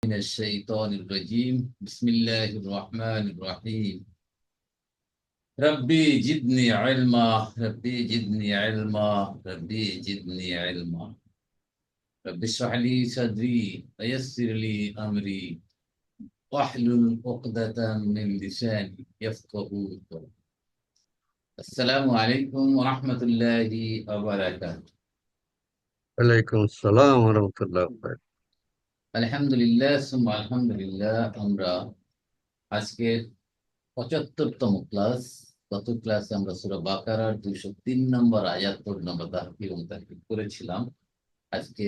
من الشيطان الرجيم بسم الله الرحمن الرحيم ربي جدني علما ربي جدني علما ربي جدني علما رب اشرح لي صدري ويسر لي أمري واحلل عقدة من لساني يفقه قولي السلام عليكم ورحمة الله وبركاته ওয়ালাইকুম আসসালাম রহমতুল্লাহ। আলহামদুলিল্লাহ সুম্মা আলহামদুলিল্লাহ। আমরা আজকের 75তম ক্লাস। গত ক্লাসে আমরা সূরা বাকারার 203 নম্বর আয়াত পর্যন্ত আমরা তাহফিজ করেছিলাম। আজকে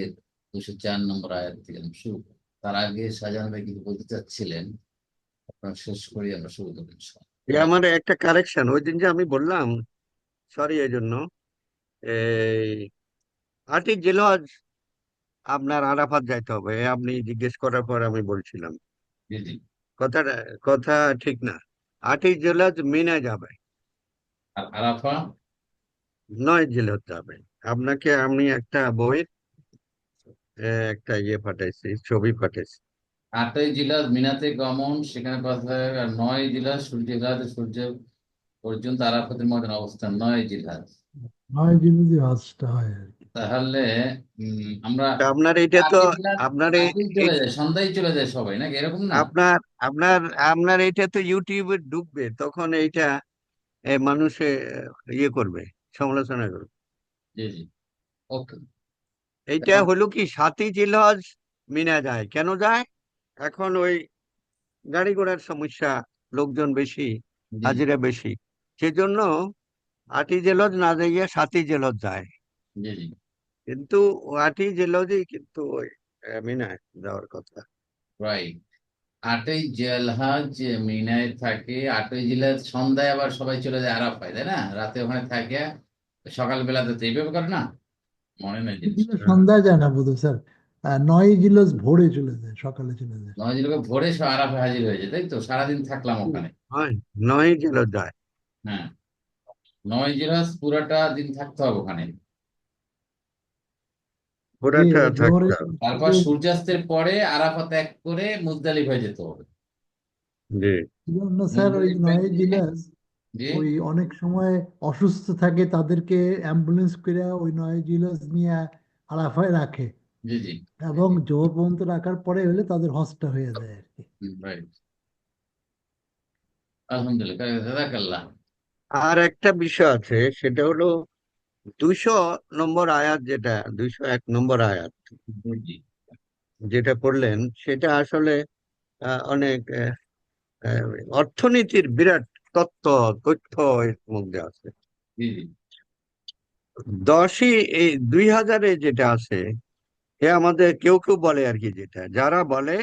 204 নম্বর আয়াত থেকে আমরা শুরু করব। তার আগে শাহজাহান ভাই কিছু বলতে চাচ্ছিলেন, আপনার শেষ করি আমরা শুরু করবো ইনশাআল্লাহ। আমার একটা কারেকশন, ওই দিন যে আমি বললাম, সরি এই জন্য, এই 8ই জিলহজ আপনার আরাফাত যাইতে হবে, আপনি জিজ্ঞেস করার পর আমি বলছিলাম জি জি। কথাটা কথা ঠিক না। 8ই জিলহজ মিনা যাবে, আর আরাফা 9 জিলহজ যাবে। আপনাকে আমি একটা বইয়ের একটা পাঠাইছি, ছবি পাঠাইছি। 8ই জিলাদ মিনাতে গমন, সেখানে কথা হয়। আর 9 জিলাদ সূর্য পর্যন্ত আরাফাতের ময়দানে অবস্থান 9 জিলাদ। হয় যদি হজটা হয় আর কি। তাহলে আমরা তা আপনার এইটা তো, 8ই জিলাদ আপনার রাতেই চলে যায়, সন্ধ্যায় চলে যায় সবাই, নাকি এরকম না? আপনার আপনার আপনার এইটা তো ইউটিউবে ঢুকবে, তখন এইটা মানুষে করবে, সমালোচনা করবে। জি জি। ওকে। এইটা হলো কি, 7ই জিলহজ মিনা যায়, কেন যায়? এখন ওই গাড়ি ঘোড়ার সমস্যা, লোকজন বেশি, জি জি হাজিরা বেশি, সেজন্য 8ই জিলহজ না যাইয়া 7ই জিলহজ যায়। জি জি। কিন্তু 8ই জিলহজই কিন্তু ওই মিনায় যাওয়ার কথা। রাইট। 8ই জিলহজ মিনায় থাকে, 8ই জিলহজ সন্ধ্যায় আবার সবাই চলে যায় আরাফায়, তাই না? রাতে ওখানে থাকে, সকালবেলাতে তো এইভাবে করে না, মনে নেই জিনিসটা। জিলহজ হ্যাঁ, সন্ধ্যায় যায় না বোধ স্যার। 9 জিলহজ ভোরে চলে যায়, সকালে চলে যায়। 9 জিলহজ ভোরে সব আরাফায় হাজির হয়ে যায়, তাই তো? সারাদিন থাকলাম ওখানে। হয়, 9ই জিলহজ যায়। হ্যাঁ, 9 জিলহজ পুরাটা দিন থাকতে হবে ওখানে। জি, পুরাটা জোহরে থাকতে হবে। তারপর সূর্যাস্তের পরে আরাফাত ত্যাগ করে মুজদালিফায় যেতে হবে। জি। জন্য স্যার ওই মুজদালিফায় নয় গিয়ে জিলহজ যে ওই অনেক সময় অসুস্থ থাকে, তাদেরকে অ্যাম্বুলেন্স করে ওই 9 জিলহজ নিয়ে আরাফায় রাখে, জি জি। এবং জোহর পর্যন্ত রাখার পরে হলে তাদের হজটা হয়ে যায় আর কি। রাইট। আলহামদুলিল্লাহ, জাযাকাল্লাহ। আর একটা বিষয় আছে, সেটা হলো 200 নম্বর আয়াত, যেটা 201 নম্বর আয়াত জি জি যেটা পড়লেন, সেটা আসলে অনেক আহ, অর্থনীতির বিরাট তথ্য এর মধ্যে আছে। জি জি 10ই, এই 2000-এ যেটা আছে, এ আমাদের কেউ কেউ বলে আর কি, যেটা যারা বলে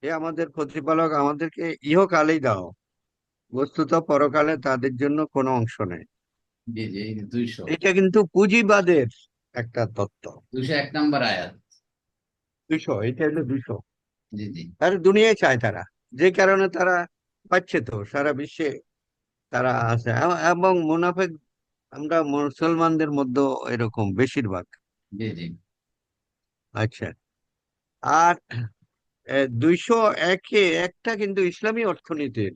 এ আমাদের প্রতিপালক আমাদেরকে ইহকালেই দাও, বস্তুত পরকালে তাদের জন্য কোনো অংশ নেই। জি জি। এই 200, এটা কিন্তু পুঁজিবাদের একটা তত্ত্ব। 201 নম্বর আয়াত। 200, এটা হলো 200। জি জি আর দুনিয়ায় চায় তারা, যে কারণে তারা পাচ্ছে, তো সারা বিশ্বে তারা আছে। এবং মুনাফেক আমরা মুসলমানদের মধ্যে এরকম বেশিরভাগ। জি জি। আচ্ছা। আর 201-এ একটা কিন্তু ইসলামী অর্থনীতির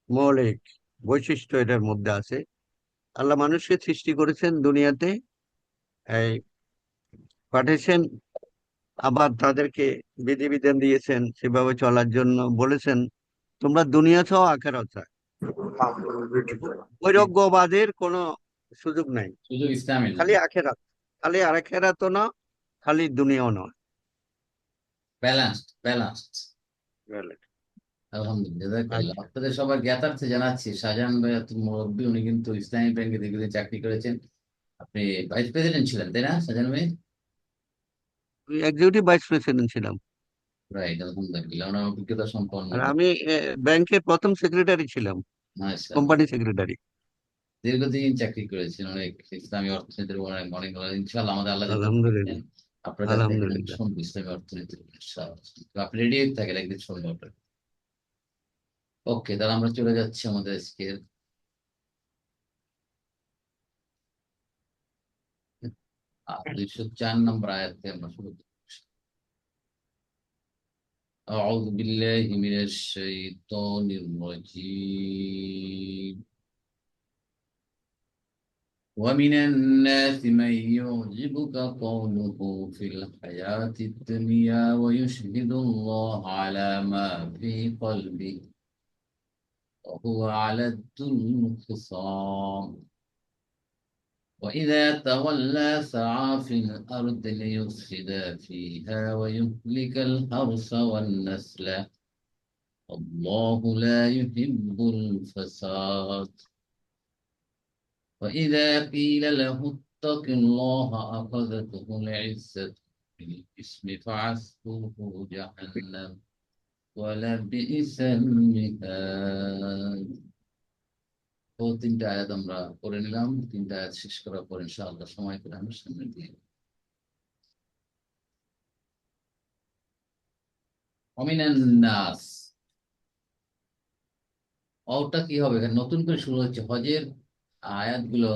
মৌলিক বৈশিষ্ট্য এটার মধ্যে আছে। আল্লাহ মানুষকে সৃষ্টি করেছেন দুনিয়াতে, এই পাঠিয়েছেন, আবার তাদেরকে বিধিবিধান দিয়েছেন সেভাবে চলার জন্য, বলেছেন তোমরা দুনিয়া চাও আখেরাত চাও, বৈরাগ্যবাদের কোনো সুযোগ নাই। শুধু ইসলামী না, খালি আখেরাত, খালি আখেরাতও না, খালি দুনিয়াও নয়। Balanced balanced. বুঝলেন? আলহামদুলিল্লাহ, জাযাকাল্লাহ। আচ্ছা। আপনাদের সবার জ্ঞাতার্থে জানাচ্ছি, শাহজাহান ভাই এত মুরব্বী, উনি কিন্তু ইসলামী ব্যাংকে দীর্ঘদিন চাকরি করেছেন। আপনি ভাইস প্রেসিডেন্ট ছিলেন, তাই না শাহজাহান ভাই? এক্সিকিউটিভ ভাইস প্রেসিডেন্ট ছিলাম। রাইট, আলহামদুলিল্লাহ, ওনার অভিজ্ঞতা সম্পন্ন। আর আমি ব্যাংকের প্রথম সেক্রেটারি ছিলাম, মাশাআল্লাহ। Company secretary. দীর্ঘদিন চাকরি করেছেন, অনেক ইসলামী অর্থনীতির উপর অনেক অনেক knowledge। ইনশাআল্লাহ আমাদের আল্লাহ যদি তৌফিক দেন, আলহামদুলিল্লাহ। আপনার কাছে একদিন আলহামদুলিল্লাহ। শুনবো ইসলামী অর্থনীতির উপর, ইনশাআল্লাহ। তো আপনি রেডি থাকেন, একদিন শুনবো আপনার। ওকে, তাহলে আমরা চলে যাচ্ছি আমাদের আজকের 204 নম্বর আয়াতে আমরা শুরু করছি। أعوذ بالله من الشيطان الرجيم ومن الناس من يعجبك قوله في الحياة الدنيا ويشهد الله على ما في قلبه وهو على الخصام وإذا تولى سعى في الأرض ليفسد فيها ويهلك الحرث والنسل الله لا يحب الفساد وإذا قيل له اتق الله أخذته العزة بالإثم فحسبه جهنم ولبئس المهاد তো তিনটা আয়াত আমরা পড়ে নিলাম। তিনটা আয়াত শেষ করার পর ইনশাআল্লাহ সময় করে আমরা সামনে দিয়ে অমিনান নাস ওটা কি হবে? এখানে নতুন করে শুরু হচ্ছে হজের আয়াতগুলো।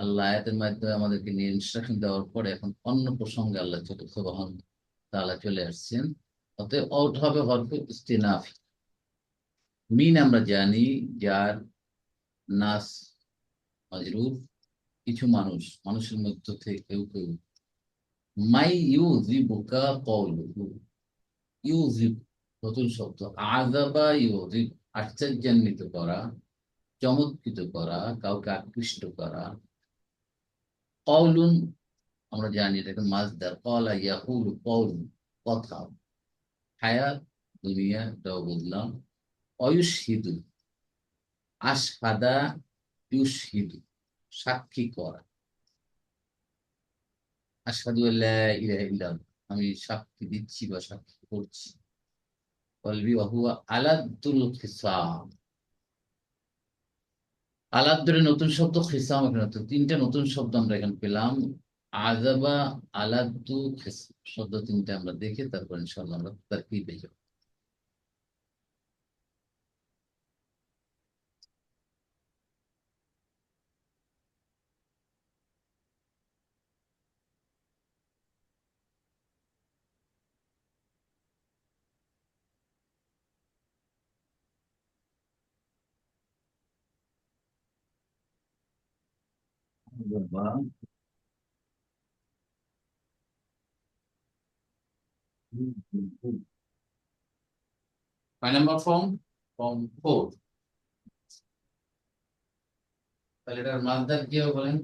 আল্লাহ আয়াতের মাধ্যমে আমাদেরকে নিয়ে ইনস্ট্রাকশন দেওয়ার পরে এখন অন্য প্রসঙ্গে আল্লাহ চতুর্থ বহন তাআলা চলে আসছেন। অতএব আউট হবে হরফে ইস্তিনাফ। মিন আমরা জানি যার নাস মাজরুর, কিছু মানুষের মধ্য থেকে কেউ কেউ। মাই ইউজিবুকা কওলুহু, ইউজিব নতুন শব্দ, আযাবা ইউজিব আশ্চর্যান্বিত করা, চমৎকৃত করা, কাউকে আকৃষ্ট করা। কওলুন আমরা জানি এটাকে মাজদার, ক্বালা ইয়াকুলু কওলুন কথা, হায়াত দুনিয়া এটাও বললাম। অয়ুশহিদু আশহাদা ইউশহিদু সাক্ষী করা, আশহাদু আল্লা ইলাহা ইল্লাল্লাহ আমি সাক্ষী দিচ্ছি বা সাক্ষী করছি। কলবি ওয়া হুয়া আলাদ্দুল খিসাম, আলাদ্দুরের নতুন শব্দ, খিসাম এখানে নতুন। তিনটা নতুন শব্দ আমরা এখানে পেলাম। আযাবা, আলাদ্দু, খিসাম শব্দ তিনটা আমরা দেখে তারপর ইনশাআল্লাহ আমরা তারকিবে যাব। কয় নাম্বার ফর্ম? ফর্ম 4। তাহলে এটার মাসদার কি হবে বলেন?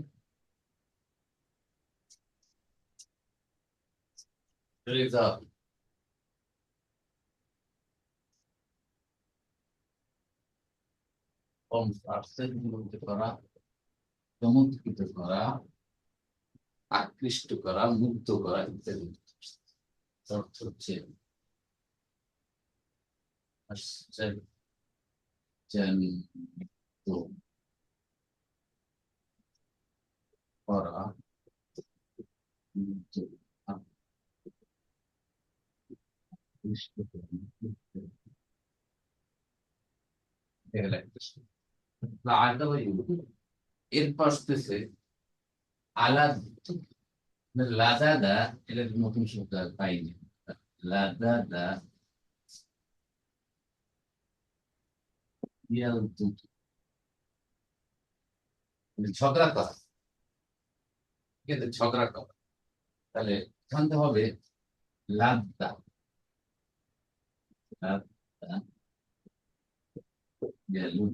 রেজাল্ট। ফর্ম আশ্চর্যজনক করা, চমৎকৃত করা, আকৃষ্ট করা, মুগ্ধ করা ইত্যাদি অর্থ হচ্ছে আশ্চর্যান্বিত করা, মুগ্ধ, আকৃষ্ট করা ইত্যাদি। এটা লাগতেছে আলাদা হয়ে এরপর আসতেছে আলাদ, লাদাদা, এটা নতুন শব্দ আর পাইনি। লাদাদা ইয়ালদু, ঝগড়া করা, ঠিক আছে, ঝগড়া করা। তাহলে জানতে হবে লাদা, লাদা ইয়ালু,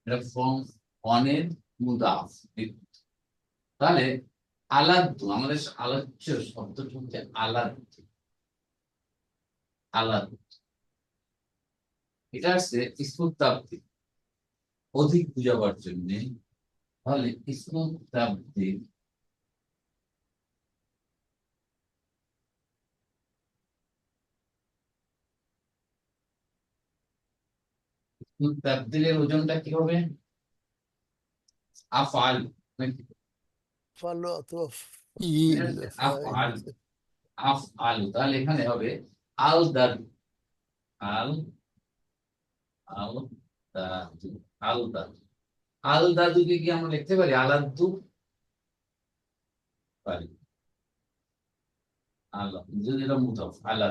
এটা ফর্ম অনের মুদাফ। তাহলে আলাদু, আমাদের আলোচ্য শব্দটি হচ্ছে আলাদু। আলাদু এটা আসছে ইসমুত্তাব্দি, অধিক বুঝাবার জন্য। তাহলে ইসমুত্তাব্দি তাবদীলের ওজনটা কি হবে? আফআল নাকি? فعل أطراف আফআল, আফআল। তাহলে এখানে হবে আল দাদ, আল আল দাদু, আল দাদু। আল দাদুকে কি আমরা লিখতে পারি আলাদ্দু? পারি। আল্লাহ, যেটা মুদাফ আল্লাহ,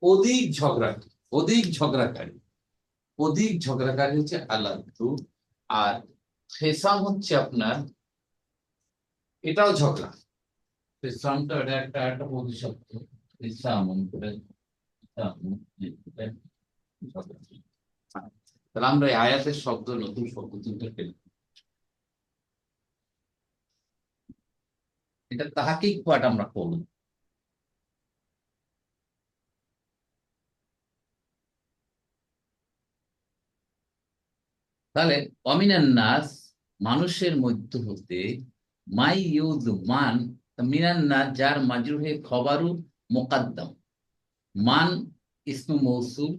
অধিক ঝগড়াকারী, অধিক ঝগড়াকারী, অধিক ঝগড়াকারী হচ্ছে আল্লাহ। আর খেসাম হচ্ছে আপনার, এটাও ঝগড়া। খেসামটা এটা একটা প্রতিশব্দ। খেসাম করে ঝগড়া। তাহলে আমরা এই আয়াতের শব্দ, নতুন শব্দ তিনটা পেলাম। এটা তাহাকিক পাঠ আমরা করব। তাহলে অমিনান নাস, মানুষের মধ্য হতে, মাই ইউজ মান, মিনান নাস যার মাজরুর হয়ে খবরু মোকাদ্দম, মান ইসমু মৌসুল,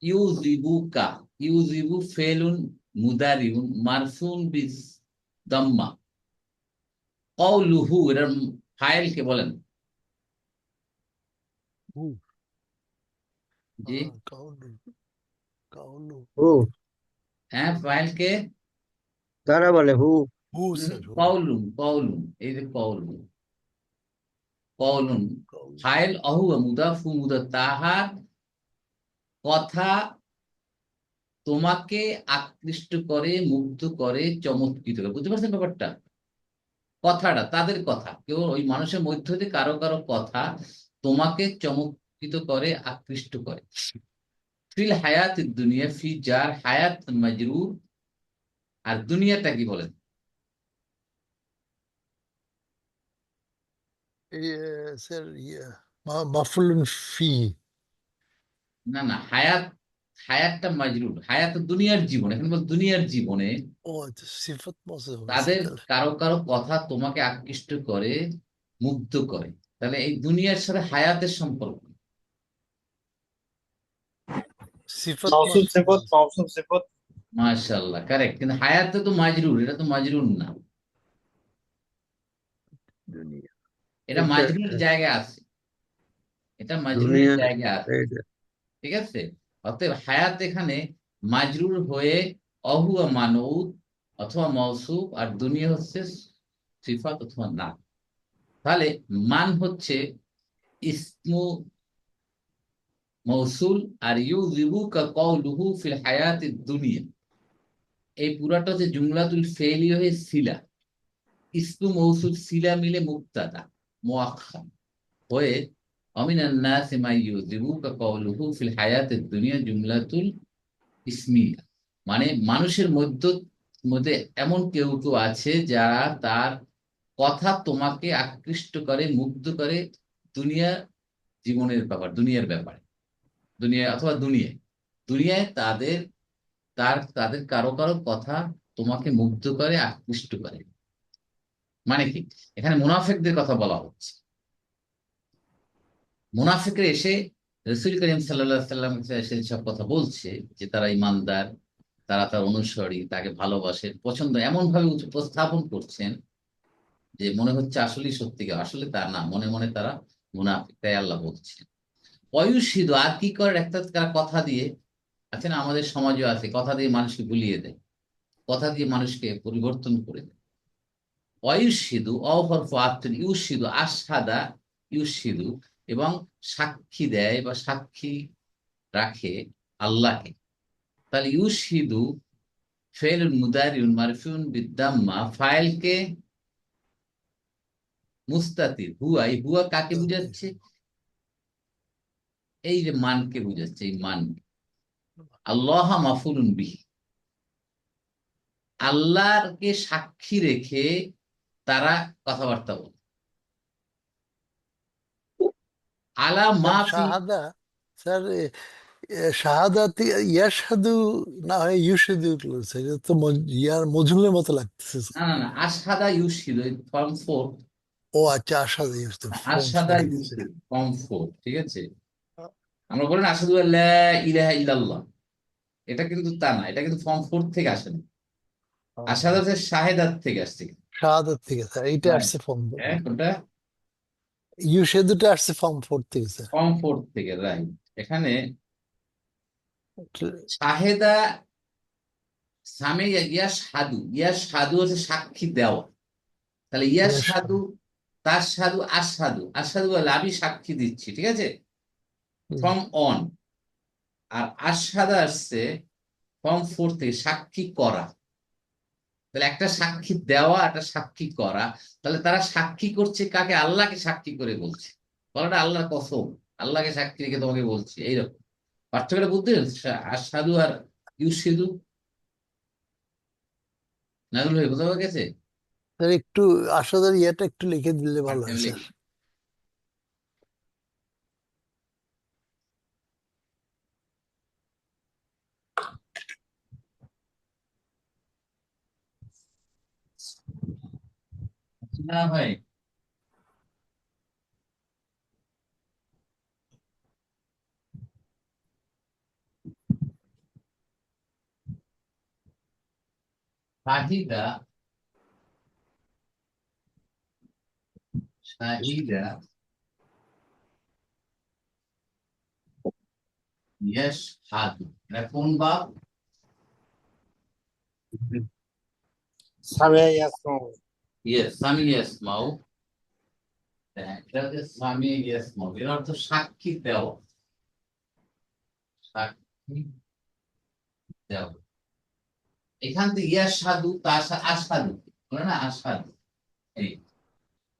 ইউজিবুকা, ইউজিবু ফেলুন মুদারিউন মারফুন বিস দাম্মা, কওলুহু এর ফাইল কে বলেন? হু জি, কাউলু কাউলু হু, হ্যাঁ ফাইল কে তারা বলে হু। হু স্যার হু কওলুন, কওলুন, এই যে কওলুন, কওলুন কাউলু ফাইল, অহু মুদাফু মুদা, তাহার কথা তোমাকে আকৃষ্ট করে, মুগ্ধ করে, চমৎকৃত করে। বুঝতে পারছেন ব্যাপারটা? কথাটা তাদের কথা, কেউ ওই মানুষের মধ্য দিয়ে কারো কারো কথা তোমাকে চমৎকৃত করে, আকৃষ্ট করে। ফিল হায়াত দুনিয়া, ফি যার হায়াত মাজরুর, আর দুনিয়াটা কি বলেন? স্যার মাফুলুন ফি না না, হায়াত, হায়াতটা মাজরুর, হায়াত দুনিয়ার জীবন, এখানে বল দুনিয়ার জীবনে ও আচ্ছা সিফাত মৌসুফ হয়েছে তাদের তাহলে কারো কারো কথা তোমাকে আকৃষ্ট করে, মুগ্ধ করে। তাহলে এই দুনিয়ার সাথে হায়াতের সম্পর্ক। সিফাত মৌসুম মৌসুফ সিফত, হয়েছে। মৌসুম সিফত। মাশাআল্লাহ, কারেক্ট। কিন্তু হায়াতে তো মাজরুর, এটা তো মাজরুর না, দুনিয়া এটা এটা মাজরুর জায়গায় আছে, এটা মাজরুর দুনিয়া, জায়গায় আছে। এইটা ঠিক আছে? অতএব হায়াত এখানে মাজরুর হয়ে অহুয়া মানউত অথবা মওসুফ, আর দুনিয়া হচ্ছে সিফাত অথবা না। তাহলে মান হচ্ছে ইসমু মৌসুল, আর ইউজিবুকা কওলুহু ফিল হায়াতিদ দুনিয়া, এই পুরাটা হচ্ছে জুমলাতুল ফেইলি হয়ে সিলা, ইসমু মৌসুল সিলা মিলে মুক্তাদা মুআখখার হয়ে অমিনান নাসি মা ইউজিবুকা কওলুহু ফিল হায়াতিদ দুনিয়া জুমলাতুল ইসমিয়া। মানে মানুষের মধ্যে এমন কেউ কেউ আছে যারা তার কথা তোমাকে আকৃষ্ট করে, মুগ্ধ করে, দুনিয়া জীবনের ব্যাপার, দুনিয়ার ব্যাপারে, দুনিয়া অথবা দুনিয়ায়, দুনিয়ায় তাদের কারো কারো কথা তোমাকে মুগ্ধ করে, আকৃষ্ট করে। মানে কি, এখানে মুনাফিকদের কথা বলা হচ্ছে। মুনাফিকরা এসে রসুল করিম সাল্লাল্লাহু আলাইহি সাল্লাম এসে সব কথা বলছে যে তারা ইমানদার, তারা তার অনুসারী, তাকে ভালোবাসে, পছন্দ, এমন ভাবে উপস্থাপন করছেন যে মনে হচ্ছে আসলেই সত্যিকার, আসলে তা না, মনে মনে তারা মুনাফিক। তাই আল্লাহ বলছেন অয়ুষিদ, আর কি করে, একটা তারা কথা দিয়ে, আছে না আমাদের সমাজও আছে, কথা দিয়ে মানুষকে ভুলিয়ে দেয়, কথা দিয়ে মানুষকে পরিবর্তন করে দেয়। অয়ুষিদু অহরফ আত্মন, ইউসিদু আশহাদা, ইউসিদু এবং সাক্ষী দেয় বা সাক্ষী রাখে আল্লাহকে। তাহলে ইউসিদু ফেল মুদারিউন মারফিউন বিদ্দাম্মা, ফাইলকে মুস্তাতির, হুয়া, এই হুয়া কাকে বুঝাচ্ছে? এই যে মানকে বুঝাচ্ছে, এই মান, আল্লাহ মাফুলুন বিহি, আল্লাহকে সাক্ষী রেখে তারা কথাবার্তা বলে। আলা স্যার মাফি, শাহাদা স্যার শাহাদাত ইয়াশহাদু না হয় ইউশহিদু বলছে, এটা তো ইয়ার মজহুলের মতো লাগতেছে না না না, আশহাদা ইউশহিদ, ফর্ম 4, ও আচ্ছা আশহাদু ইউশহিদু ফর্ম আশহাদা 4 দিচ্ছে ইউশহিদ ফর্ম 4, ঠিক আছে? আমরা বলেন আশহাদু আল্লা ইলাহা ইল্লাল্লাহ, এটা কিন্তু তা না, এটা কিন্তু ফর্ম 4 থেকে আসে না। আশহাদা হচ্ছে শাহেদাত থেকে আসছে। শাহাদাত থেকে স্যার এইটা হ্যাঁ, আসছে ফর্ম হ্যাঁ, কোনটা? ইউশহিদুটা আসছে ফর্ম 4 থেকে স্যার ফর্ম 4 থেকে, রাইট। এখানে শাহেদা, সামে ইয়াস সাধু, ইয়াস সাধু হচ্ছে সাক্ষী দেওয়া। তাহলে ইয়াস সাধু, তার সাধু আসাধু আসাধু বলে আমি সাক্ষী দিচ্ছি, ঠিক আছে, হুম। From on. আর আসাদা আসছে ফ্রম ফোর থেকে, সাক্ষী করা। তাহলে একটা সাক্ষী দেওয়া, একটা সাক্ষী করা। তাহলে তারা সাক্ষী করছে কাকে? আল্লাহকে সাক্ষী করে বলছে। বলাটা আল্লাহর কসম, আল্লাহকে সাক্ষী রেখে তোমাকে বলছি, এইরকম পার্থক্যটা বুঝতে পেরেছো? আসাদু আর ইউসিদু। নাজুল ভাই বোঝা গেছে? স্যার একটু আসাদের ইয়েটা একটু লিখে দিলে ভালো হয় আমি স্যার। লিখি। না ভাই, শাহিদা, শাহিদা ইয়াশহাদু, এটা কোন বাপ? সামিয়া ইয়াসমাউ। ইয়েস, সামি ইয়াসমাউ। হ্যাঁ, এটা হচ্ছে সামি ইয়াসমাউ, এর অর্থ সাক্ষী দেওয়া, সাক্ষী দেওয়া। এখান থেকে ইয়াশহাদু, আশহাদু বলে না, আশহাদু। এই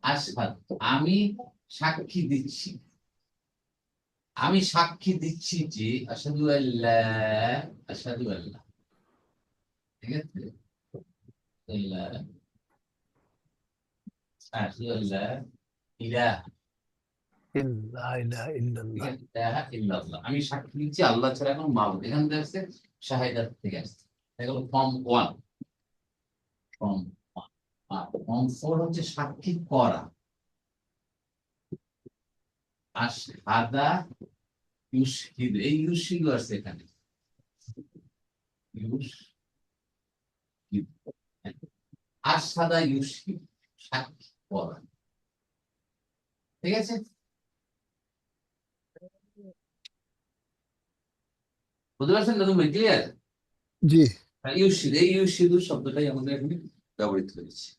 আশহাদু, আমি সাক্ষী দিচ্ছি, আমি সাক্ষী দিচ্ছি যে আশহাদু আল্লাহ, আশহাদু আল্লাহ, ঠিক আছে, আল্লাহ, আশহাদু আল্লাহ ইলাহা, ইল্লা ইলাহা ঠিক ইল্লাল্লাহ। আছে, ইলাহা ইল্লাল্লাহ, আমি সাক্ষী দিচ্ছি আল্লাহ ছাড়া কোনো মাবুদ। এখান থেকে আসছে শাহিদাত থেকে আসছে, এগুলো ফর্ম ওয়ান। ফর্ম আর ফর্ম ফোর হচ্ছে সাক্ষী করা। আর সাদা ইউশহিদু, এই ইউশহিদু আসছে এখানে, ইউশহিদু। আর সাদা ইউশহিদু, সাক্ষী করা, ঠিক আছে। বুঝতে পারছেন না তুমি? ক্লিয়ার? জি। ইউশহিদু, এই ইউশহিদু শব্দটাই আমাদের এখানে ব্যবহৃত হয়েছে,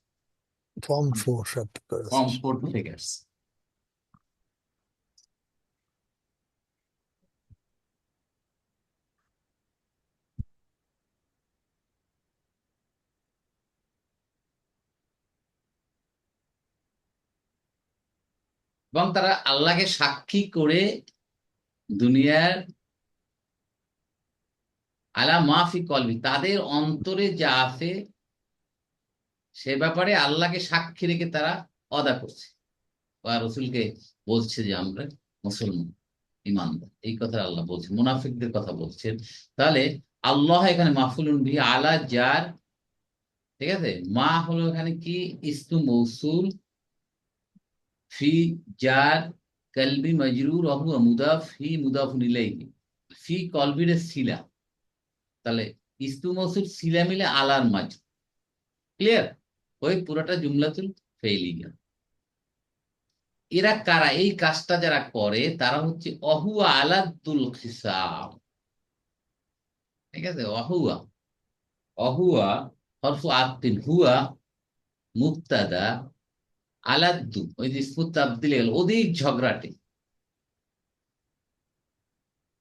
ফর্ম 4 শব্দ করে ফর্ম স্যার। ফোর থেকে আসছে। এবং তারা আল্লাহকে সাক্ষী করে দুনিয়ার আলা মাফি কলবি, তাদের অন্তরে যা আছে সে ব্যাপারে আল্লাহকে সাক্ষী রেখে তারা অদা করছে, বা রসুলকে বলছে যে আমরা মুসলমান, ইমানদার, এই কথা আল্লাহ বলছেন, মুনাফিকদের কথা বলছেন। তাহলে আল্লাহ এখানে মাফুলুন বিহি, আলা যার, ঠিক আছে। মা হলো এখানে কি? ইসমু মৌসুল, ফি যার, কলবি মজরুর, অহু মুদাফ, হি মুদাফুন ইলাইহি, ফি কলবির সিলা। তাহলে ইসমু মৌসুল সিলা মিলে আলার মাঝ, ক্লিয়ার? ওই পুরোটা জুমলাতুল ফেইলিয়া। এরা কারা? এই কাজটা যারা করে তারা হচ্ছে অহুয়া আলাদুল খিসাম, ঠিক আছে। অহুয়া, অহুয়া হরফু আতিন, হুয়া মুবতাদা, আলাদ্দু ওই যে ইসমু তাবদীল গেল, অধিক ঝগড়াটে।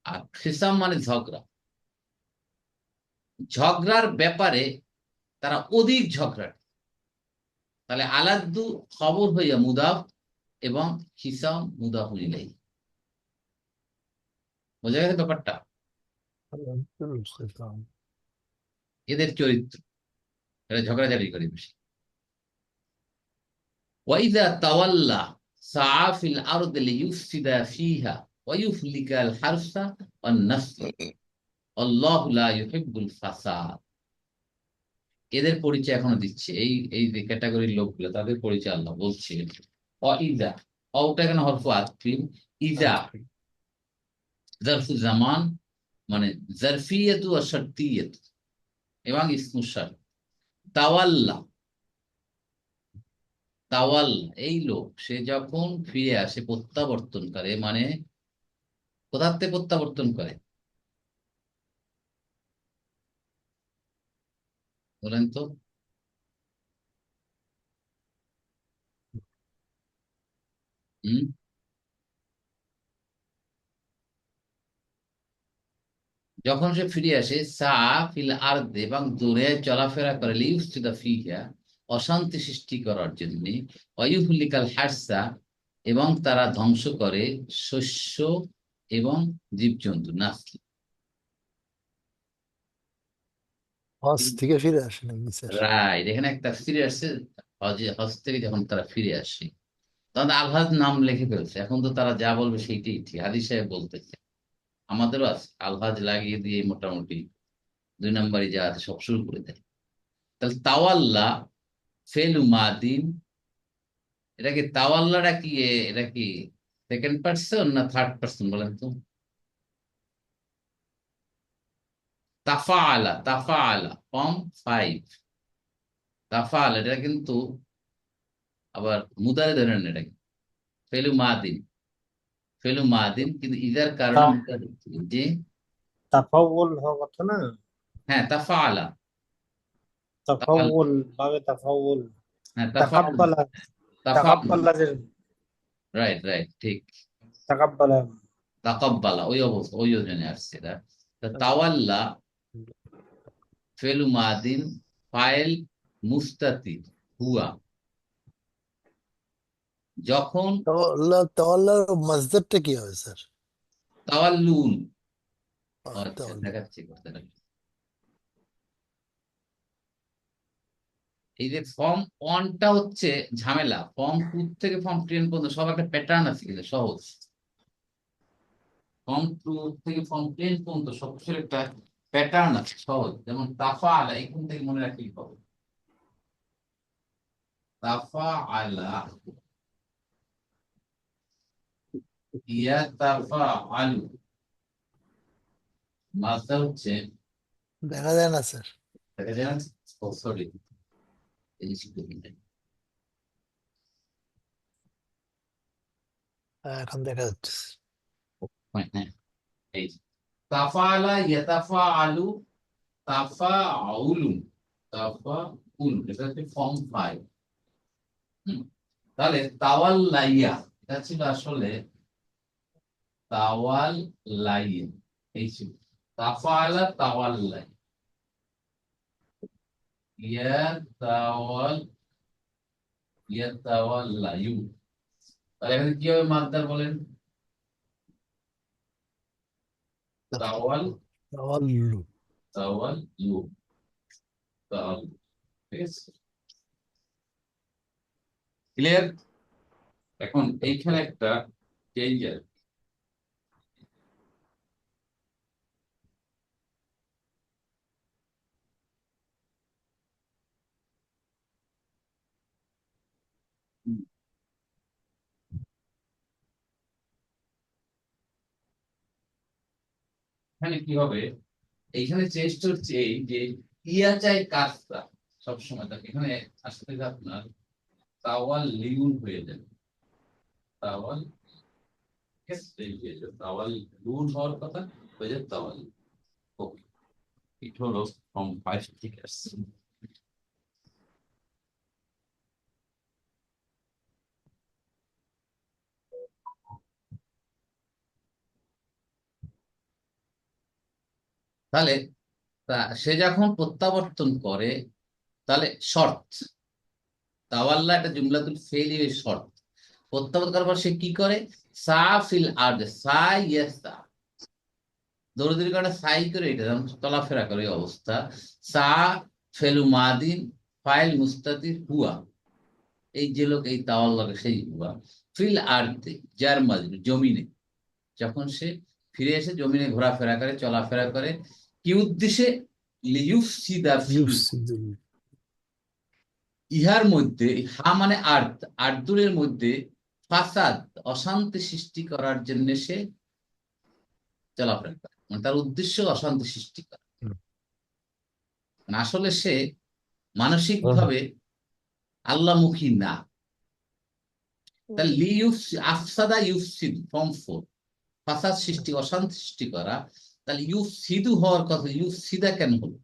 আর খিসাম মানে ঝগড়া, ঝগড়ার ব্যাপারে তারা অধিক ঝগড়াটে। তাহলে আলাদ্দু খবর হইয়া মুদাফ, এবং খিসাম মুদাফ ইলাইহি। বোঝা গেছে ব্যাপারটা? এদের চরিত্র, এরা ঝগড়াঝাড়ি করে বেশি। ওয়াইদা তাওয়াল্লা সাআ ফিল আরদি লিইউফসিদা ফিহা ওয়া ইউহলিকাল হারসা ওয়ান নাসল, আল্লাহু লা ইউহিব্বুল ফাসাদ। এদের পরিচয় এখনো দিচ্ছে, এই এই যে ক্যাটাগরির লোকগুলো, তাদের পরিচয় আল্লাহ বলছে। ওয়াইদা, ওটা এখানে হরফ আতফিন, ইদা জারফু জামান, মানে জারফিয়াতু ওয়া শারতিয়াতু, এবং ইসমু শারত। তাওয়াল্লা, তাওয়াল্লা এই লোক, সে যখন ফিরে আসে, প্রত্যাবর্তন করে, মানে কোথার থেকে প্রত্যাবর্তন করে বলেন তো? হুম যখন সে ফিরে আসে সা ফিল আরদে এবং দূরে চলাফেরা করে লিউফসিদা ফিহা অশান্তি সৃষ্টি করার জন্য অয়ুহলিকাল হারসা এবং তারা ধ্বংস করে শস্য এবং জীবজন্তু নাসল। হজ থেকে ফিরে আসে নাকি স্যার? রাইট, এখানে একটা ফিরে আসছে। হজ থেকে যখন তারা ফিরে আসে তখন আলহাজ নাম লিখে ফেলছে, এখন তো তারা যা বলবে সেইটাই ঠিক। হাদিস সাহেব বলতেছে, আমাদেরও আছে আলহাজ লাগিয়ে দিয়ে মোটামুটি 2 নম্বরই যা আছে সব শুরু করে দেয়। তাহলে তাওয়াল্লা ফেলু মাদিন, এটা কি তাওয়াল্লাটা কি এটা কি সেকেন্ড পার্সন না থার্ড পার্সন বলেন তো? তাফাআলা, তাফাআলা ফর্ম 5। তাফাআলা এটা কিন্তু আবার মুদারে ধরে নেন, এটা ফেলু মাদিন, ফেলু মাদিন কিন্তু ইদার কারণে তা- মুদারে যে। তাফাউল হওয়ার কথা না? হ্যাঁ তাফাআলা, তাফাআলা, তাফাউল ভাবে তাফাউল। হ্যাঁ তাফাআলা, তাকাব্বালা, তাফাআলা, তাকাব্বালা যে রাইট রাইট ঠিক। তাকাব্বালা। তাকাব্বালা ওই অবস্থা, ওই ওজনে আসছে এটা। তা তাওয়াল্লা ফেলু মাদিন ফাইল মুস্তাতির হুয়া, যখন তাওয়াল্লার মাসদারটা কি হবে স্যার? তাওয়াল্লুন। আচ্ছা তাওয়াল্লা। দেখাচ্ছি কথাটা। এই যে ফর্ম 1টা হচ্ছে ঝামেলা, ফর্ম 2 থেকে ফর্ম 10 পর্যন্ত সব একটা প্যাটার্ন আছে কিন্তু সহজ। ফর্ম 2 থেকে ফর্ম 10 পর্যন্ত সবকিছুর একটা প্যাটার্ন আছে সহজ। যেমন তাফা আলা, এখান থেকে মনে রাখলেই হবে। তাফা আলা, ইয়া তাফা আলু, মাছটা হচ্ছে দেখা যায় না স্যার। দেখা যায় না? ও সরি, এই শিখতে এখন দেখা যাচ্ছে। হ্যাঁ এই যে। তাফাআলা ইয়াতাফাআলু তাফাউলুন, তাফাউল, এটা হচ্ছে ফর্ম 5। তাহলে তাওয়াল্লাইয়া, এটা ছিল আসলে তাওয়াল্লাইয়া, এই ছিল তাফাআলা তাওয়াল্লাই, ইয়াতাওয়াল ইয়াতাওয়াল্লায়ু। তাহলে এখানে কি হবে মাদ্দার বলেন? তাওয়াল, তাওয়াল্লু। তাওয়াল্লু, তাওয়াল, ঠিক আছে ক্লিয়ার? এখন এইখানে একটা চেঞ্জ আছে। এখানে কি হবে, এইখানে চেষ্টা হচ্ছে এই যে ইয়া চাই কাজটা সবসময় থাকে, এখানে আসতে থেকে আপনার তাওয়াল লিউন হয়ে যাবে। তাওয়াল, ঠিক আছে? এই যে তাওয়াল লুন হওয়ার কথা হয়ে যাবে তাওয়াল। ওকে, এটা হলো ফর্ম 5 ঠিক আছে। তাহলে সে যখন প্রত্যাবর্তন করে, তাহলে শর্ত, তাওয়াল্লা একটা জুমলাতুল ফেলি, ওই শর্ত প্রত্যাবর্তন করার পর সে কি করে? সা ফিল আরদ, সা ইয়াসা, দৌড়দৌড়ি করে সাই করে, এটা যেমন চলাফেরা করে ওই অবস্থা। সা ফেলু মাদিন ফাইল মুস্তাতির হুয়া, এই যে লোক এই তাওয়াল্লাকে সেই হুয়া ফিল আরদে, যার মাজরুর জমিনে, যখন সে ফিরে এসে জমিনে ঘোরাফেরা করে চলাফেরা করে, কি উদ্দেশ্যে? লিইউফসিদা ফিহা, ইউফসিদুল। ইহার মধ্যে, হা মানে আর্থ, আর্দুরের মধ্যে ফাসাদ অশান্তি সৃষ্টি করার জন্য সে চলাফেরা করে, মানে তার উদ্দেশ্য অশান্তি সৃষ্টি করা। মানে আসলে সে মানসিক ভাবে আল্লাহমুখী না। তাহলে আফসাদা ইউফসিদ ফর্ম 4, ফাসাদ সৃষ্টি, অশান্তি সৃষ্টি করা। তাহলে ইউফসিদু হওয়ার কথা, ইউফসিদা কেন হলো?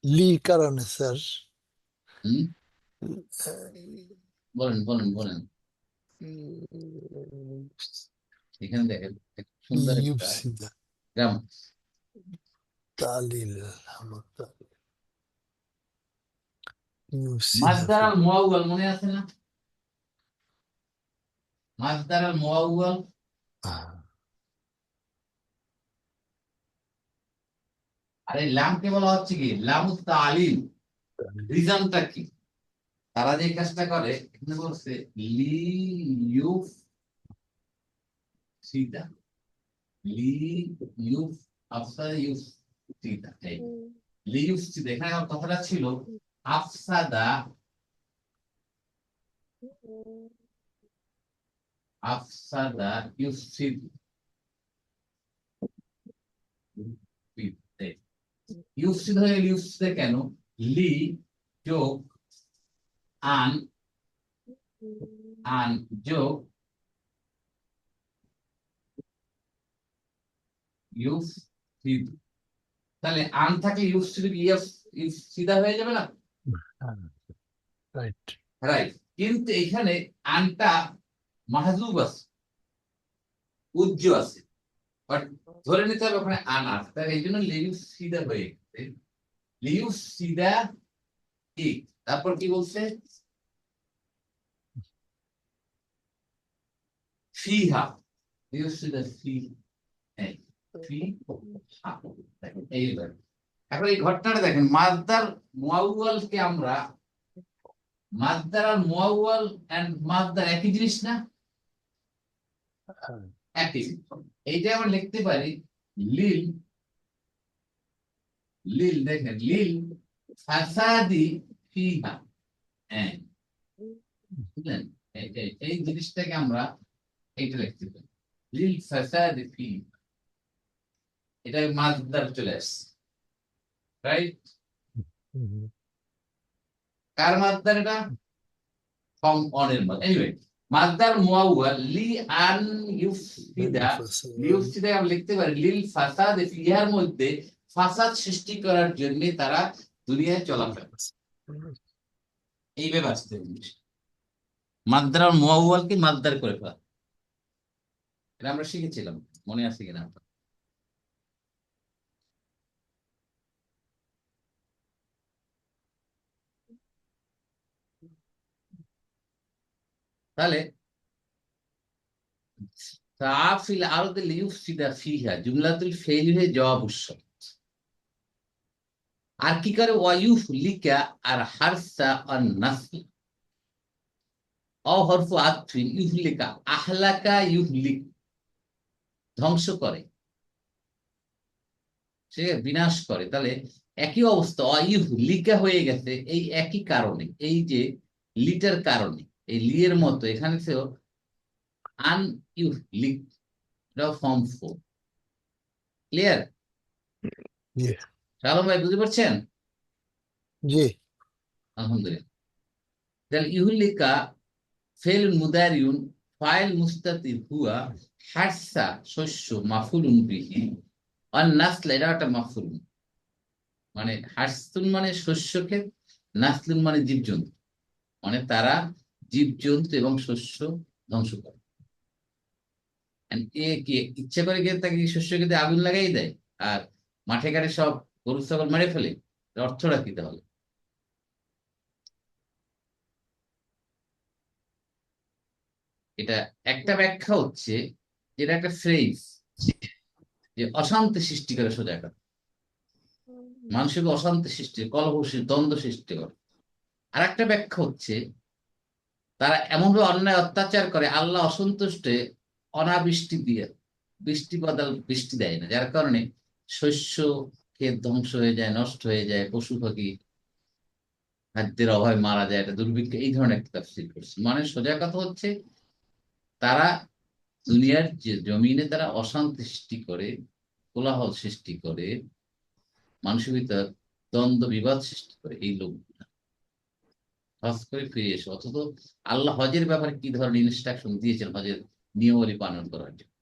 লি কারণে স্যার। হম বলেন বলেন বলেন। এখানে দেখেন একটা সুন্দর একটা ইউফসিদা গ্রামার। তালিল ইউফসিদা মাসদার আল মুআউয়াল মনে আছে না? মাসদার আল মুআউয়াল, আর এই লামকে বলা হচ্ছে কি লামুত তালিল। রিজনটা কি? তারা যে কাজটা করে এখানে বলছে লি ইউফ সিদা, লি ইউফ আফসাদা ইউফ সিদা, এই লি ইউফ সিদা। এখানে আমার কথাটা ছিল আফসাদা, আফসাদা ইউফসিদ। ইউফসিদ হয়ে ইউফসিদে কেন? লি যোগ আন, আন যোগ ইউফসিদ। তাহলে আন থাকলে ইউফসিদ ইউফসিদা হয়ে যাবে না? Right right. কিন্তু এখানে আনটা মাহজুব আছে, উজ্জ আছে, বাট ধরে নিতে হবে ওখানে আন আছে, তাই এই জন্য লিউস সিদা হয়ে গেছে। লিউস সিদা ই, তারপর কি বলছে? ফিহা, লিউস সিদা ফি, এই ফিহা। দেখেন এইবার এখন এই ঘটনাটা দেখেন, মাসদার মুআউয়ালকে আমরা, মাসদার আর মুআউয়াল এন্ড মাসদার একই জিনিস না? একই। এইটা আমরা লিখতে পারি লিল, লিল দেখেন লিল ফাসাদি ফিহা, হ্যাঁ বুঝলেন? এই জিনিসটাকে আমরা এইটা লিখতে পারি লিল ফাসাদি ফিহা, এটা মাসদার চলে আসছে, রাইট? কার মাসদার এটা? ফর্ম অনের মাসদার। এনিওয়ে মাসদার মুআউয়াল লি আন ইউফসিদা, ইউফসিদা আমরা লিখতে পারি লিল ফাসাদি ফিহার মধ্যে ফাসাদ সৃষ্টি করার জন্য তারা দুনিয়ায় চলাফেরা করছে। এইভাবে আসতে জিনিস মাসদার আর মুআউয়ালকে মাসদার করে ফেলা, এটা আমরা শিখেছিলাম, মনে আছে কিনা? তাহলে সাফিল আরদ লিউফসিদা ফিহা জুমলাতুল ফেইল হয়ে জবাব শর্ত। আর কি করে? ওয়ায়ুফ লিকা আর হারসা আর নাসল অহরফু আতফিন ইউহলিকা আহলাকা ইউহলিক, ধ্বংস করে, সে বিনাশ করে। তাহলে একই অবস্থা অইউহলিকা হয়ে গেছে এই একই কারণে, এই যে লিটার কারণে, এই লিয়ের মতো এখানে সেও আন ইউহলিক, এটাও ফর্ম 4। ক্লিয়ার? জি শালম ভাই বুঝতে পারছেন? জি আলহামদুলিল্লাহ। তাহলে ইউহলিকা ফেল মুদারিউন ফাইল মুস্তাতির হুয়া হারসা শস্য মাফুলুন বিহি, আর নাসল এটা একটা মাফুল, মানে হারসুন মানে শস্য ক্ষেত, নাসলুন মানে জীবজন্তু, মানে তারা জীবজন্তু এবং শস্য ধ্বংস করে। And এ কি ইচ্ছা করে গিয়ে তাকে শস্য খেতে আগুন লাগাই দেয় আর মাঠে ঘাটে সব গরু ছাগল মেরে ফেলে? এর অর্থটা কি তাহলে? এটা একটা ব্যাখ্যা হচ্ছে, যেটা একটা ফ্রেজ, যে অশান্তি সৃষ্টি করে, সোজা কথা মানুষের অশান্তি সৃষ্টি, কলহ দ্বন্দ্ব সৃষ্টি করে। আর একটা ব্যাখ্যা হচ্ছে তারা এমনভাবে অন্যায় অত্যাচার করে আল্লাহ অসন্তুষ্টে অনাবৃষ্টি দিয়ে বৃষ্টি দেয় না, যার কারণে শস্য ক্ষেত ধ্বংস হয়ে যায়, নষ্ট হয়ে যায়, পশু পাখি খাদ্যের অভাবে মারা যায়, এটা দুর্ভিক্ষ, এই ধরনের একটা তাফসীর করছে। মানে সোজা কথা হচ্ছে তারা দুনিয়ার যে জমিনে তারা অশান্তি সৃষ্টি করে, কোলাহল সৃষ্টি করে, মানুষের ভিতর দ্বন্দ্ব বিবাদ সৃষ্টি করে, এই লোকগুলা হজ করে ফিরে এসে। অথচ আল্লাহ হজের ব্যাপারে কি ধরনের ইনস্ট্রাকশন দিয়েছেন হজের নিয়মাবলী পালন করার জন্য।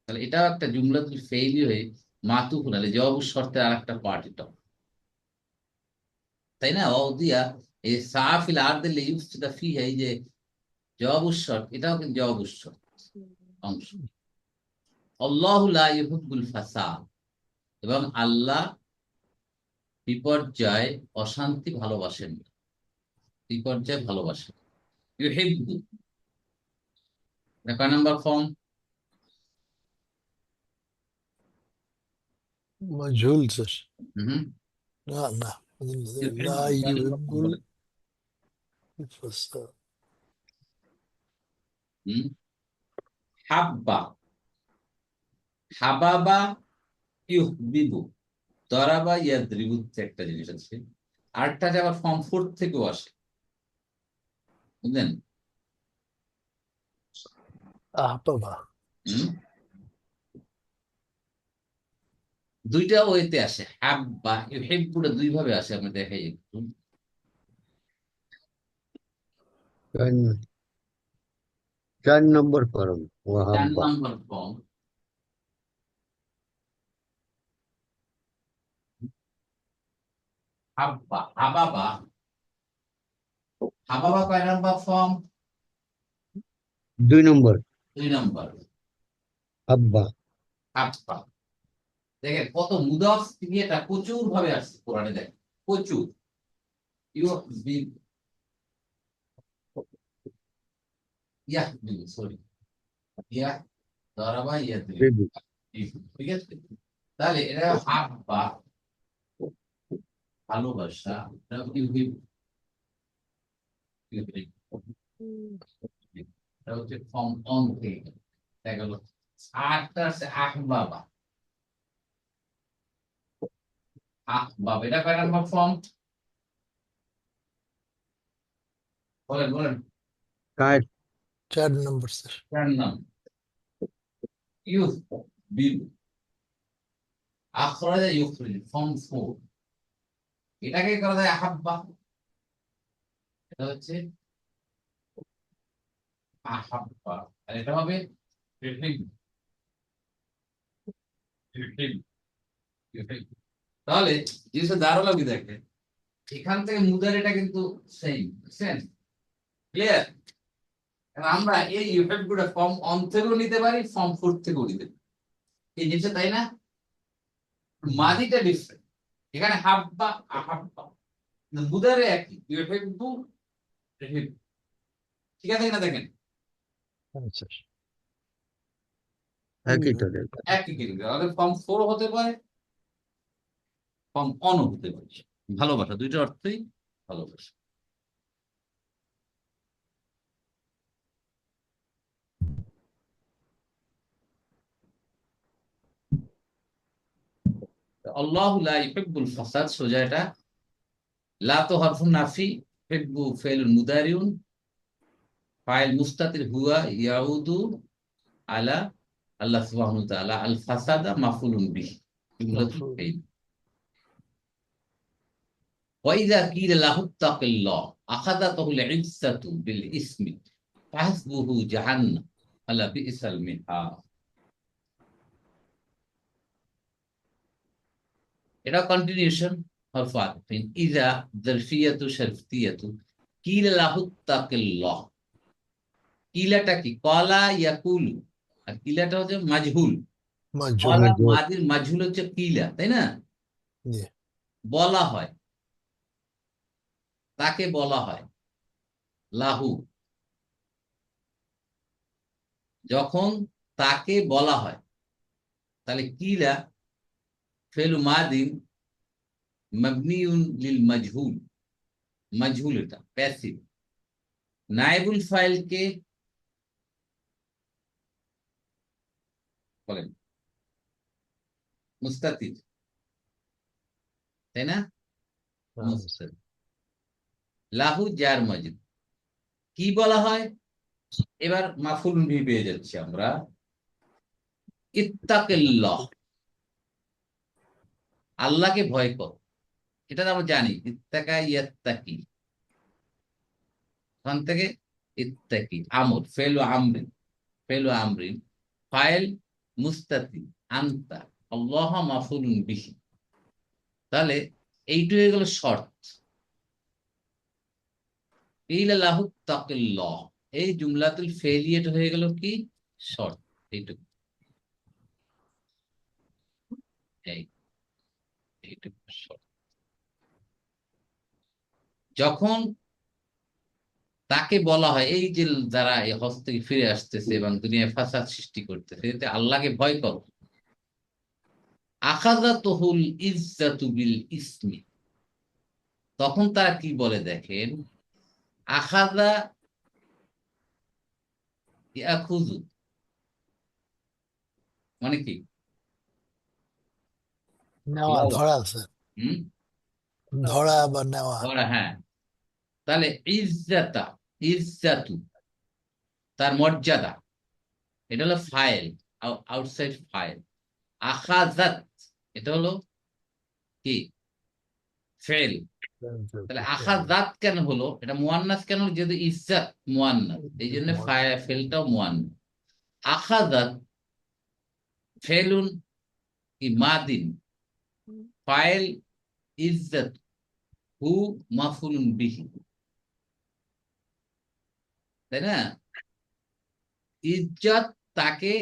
তাহলে এটাও একটা জুমলাতুল ফেইলি হয়ে মাতুফ নালে জবাব শর্তের আর একটা পার্ট এটা, তাই না? অদিয়া এই সাফিল আরদিল ইউফসিদা ফিহা, এই যে জবাবুস শর্ত, এটাও কিন্তু জবাবুস শর্ত অংশ। আল্লাহু লা ইউহিব্বুল ফাসাদ, এবং আল্লাহ বিপর্যয় অশান্তি ভালোবাসেন না, বিপর্যয় ভালোবাসেন। ইউহিব্বু, এটা কয় নাম্বার ফর্ম? مجهول স্যার। হুম, না না ইউহিব্বু لا কয় নাম্বার يحب ফর্ম বলেন? الفساد। হুম, হাব্বা, হাবাবা, ইউহবিবু, দরাবা, ইয়াদরিবু, একটা জিনিস আছে। আরেকটা যে আবার ফর্ম 4 থেকেও আসে, বুঝলেন? أحبب। হুম, দুইটা ওয়েতে আসে, হাব্বা ইউহিব্বুটা দুই ভাবে আসে, আমি দেখাই একটু। 4 নম্বর ফরম 4 ওয়াহাব্বা। নম্বর ফর্ম, হাব্বা, হাবাবা, হাবাবা কয় নাম্বার ফর্ম? 2 নম্বর 2 নম্বর, হাব্বা। হাব্বা। দেখেন কত মুদাফ থেকে এটা প্রচুর ভাবে আসছে কোরআনে, দেখেন প্রচুর। ইউহিব্বু, ইয়াহবিবু, সরি, ইয়া দরাবা, ইয়াদরিবু, বিবি। ঠিক আছে? তাহলে এটা হাব্বা ভালোবাসা, এটা ইউহিব্বু, ইউহিব্বু, এটা হচ্ছে ফর্ম অন থেকে দেখা গেল। আটটা আছে আহবাবা, আহবাব, এটা কয় নাম্বার ফর্ম বলেন বলেন? 4 4 নম্বর স্যার। 4 নাম্বার। ইউফ বিল, আখরাজা ইউখরিজ, ফর্ম 4। এটাকে করা যায় আহাব্বা, এটা হচ্ছে আহাব্বা, আর এটা হবে ইউহিব, ইউহিব, ইউহিব। তাহলে জিনিসটা দারুণ লাগবে দেখেন, এখান থেকে মুদারিটা কিন্তু সেম, বুঝছেন? ক্লিয়ার? আমরা এই ইউহিব গুলো ফর্ম অন থেকেও নিতে পারি, ফর্ম 4 থেকেও নিতে পারি, এই জিনিসটা, তাই না? মাদিটা ডিফারেন্ট, এখানে হাব্বা আহাব্বা, মুদারে একই, ইউহিব্বু, ইউহিব। ঠিক আছে কিনা দেখেন, হ্যাঁ স্যার। একই তো দেখো। একই কিন্তু আমাদের ফর্ম 4 হতে পারে, ফর্ম অন হতে পারে। ভালোবাসা দুইটার অর্থই ভালোবাসা। আল্লাহু লা ইউহিব্বুল ফাসাদ, সোজা এটা। লা তো হারফুন নাফি, ইউহিব্বু ফি'লুন মুদারিউন, ফাইল মুস্তাতির হুয়া ইয়াউদু আলা আল্লাহ সুবহানাহু ওয়া তাআলা, আল ফাসাদা মাফউলুন বিহি, জুমলাতুল মাফুল। ফাইল। ওয়াইযা কিলা লাহু তাকিল্লাহ আখাযাতুল ইজ্জাতু বিল ইসমি ফাহসবুহু জাহান্নাম আলা বিসাল মিহাদ। এটা কন্টিনিউশন, হরফ আতফিন। ইযা যারফিয়াতু শারফিয়াতু, কিলা লাহু তাকিল্লাহ, কিলাটা কি? কলা ইয়াকুলু, আর কিলাটা হচ্ছে মাজহুল। মাজহুল। কলা মাজহুল। মাদির মাজহুল হচ্ছে কিলা, তাই না? জি। বলা হয়, তাকে বলা হয় লাহু, যখন তাকে বলা হয়, তাহলে কিলা ফেলু মাদিন মাবনিউন লিল মাজহুল, মাজহুল এটা প্যাসিভ। নায়েবুল ফাইলকে বলেন মুস্তাতির, তাই না? হ্যাঁ স্যার। মুস্তাতির। লাহু জার মাজরুর, কি বলা হয়? এবার মাফুল বিহি পেয়ে যাচ্ছি আমরা, ইত্তাকিল্লাহ, আল্লাহকে ভয় কর। এটা তো আমরা জানি, ইত্তাকা ইয়াত্তাকি, ওখান থেকে ইত্তাকি, আমর ফেলু আমরিন, ফেলু আমরিন, ফাইল মুস্তাতি আনতা, আল্লাহ মাফুলুন বিহি। তাহলে এইটুকু গেল শর্ত। ইলা লাহু তাকিল্লাহ, এই জুমলাতুল ফেলিয়েট হয়ে গেল কি শর্ত। এইটুকু এই এইটুকু শর্ত। যখন তাকে বলা হয় এই যে যারা এই হজ থেকে ফিরে আসতেছে এবং দুনিয়ায় ফাসাদ সৃষ্টি করতেছে, এতে আল্লাহকে ভয় করো, আখাযাতুহুল ইজ্জাতু বিল ইসমি, তখন তারা কি বলে দেখেন, আখাযা ইয়াখুযু মানে কি নেওয়া, লওয়া। ধরা আছে, হুম, ধরা বা নেওয়া। ওরা হ্যাঁ, তাহলে ইজ্জাতা, ইজ্জাতু তার মর্যাদা, এটা হলো ফাইল, আউটসাইড ফাইল। আখাযাত এটা হলো কি ফেল। তাহলে আখাযাত কেন হলো, এটা মুয়ান্নাস কেন হলো? যেহেতু ইজ্জাত মুয়ান্নাস, এই জন্য ফেলটাও মুয়ান্নাস। আখাযাত ফেলুন কি মাদিন, ফাইল ইজ্জাত হু মাফুলুন বিহি, তাই না? ইজ্জত তাকে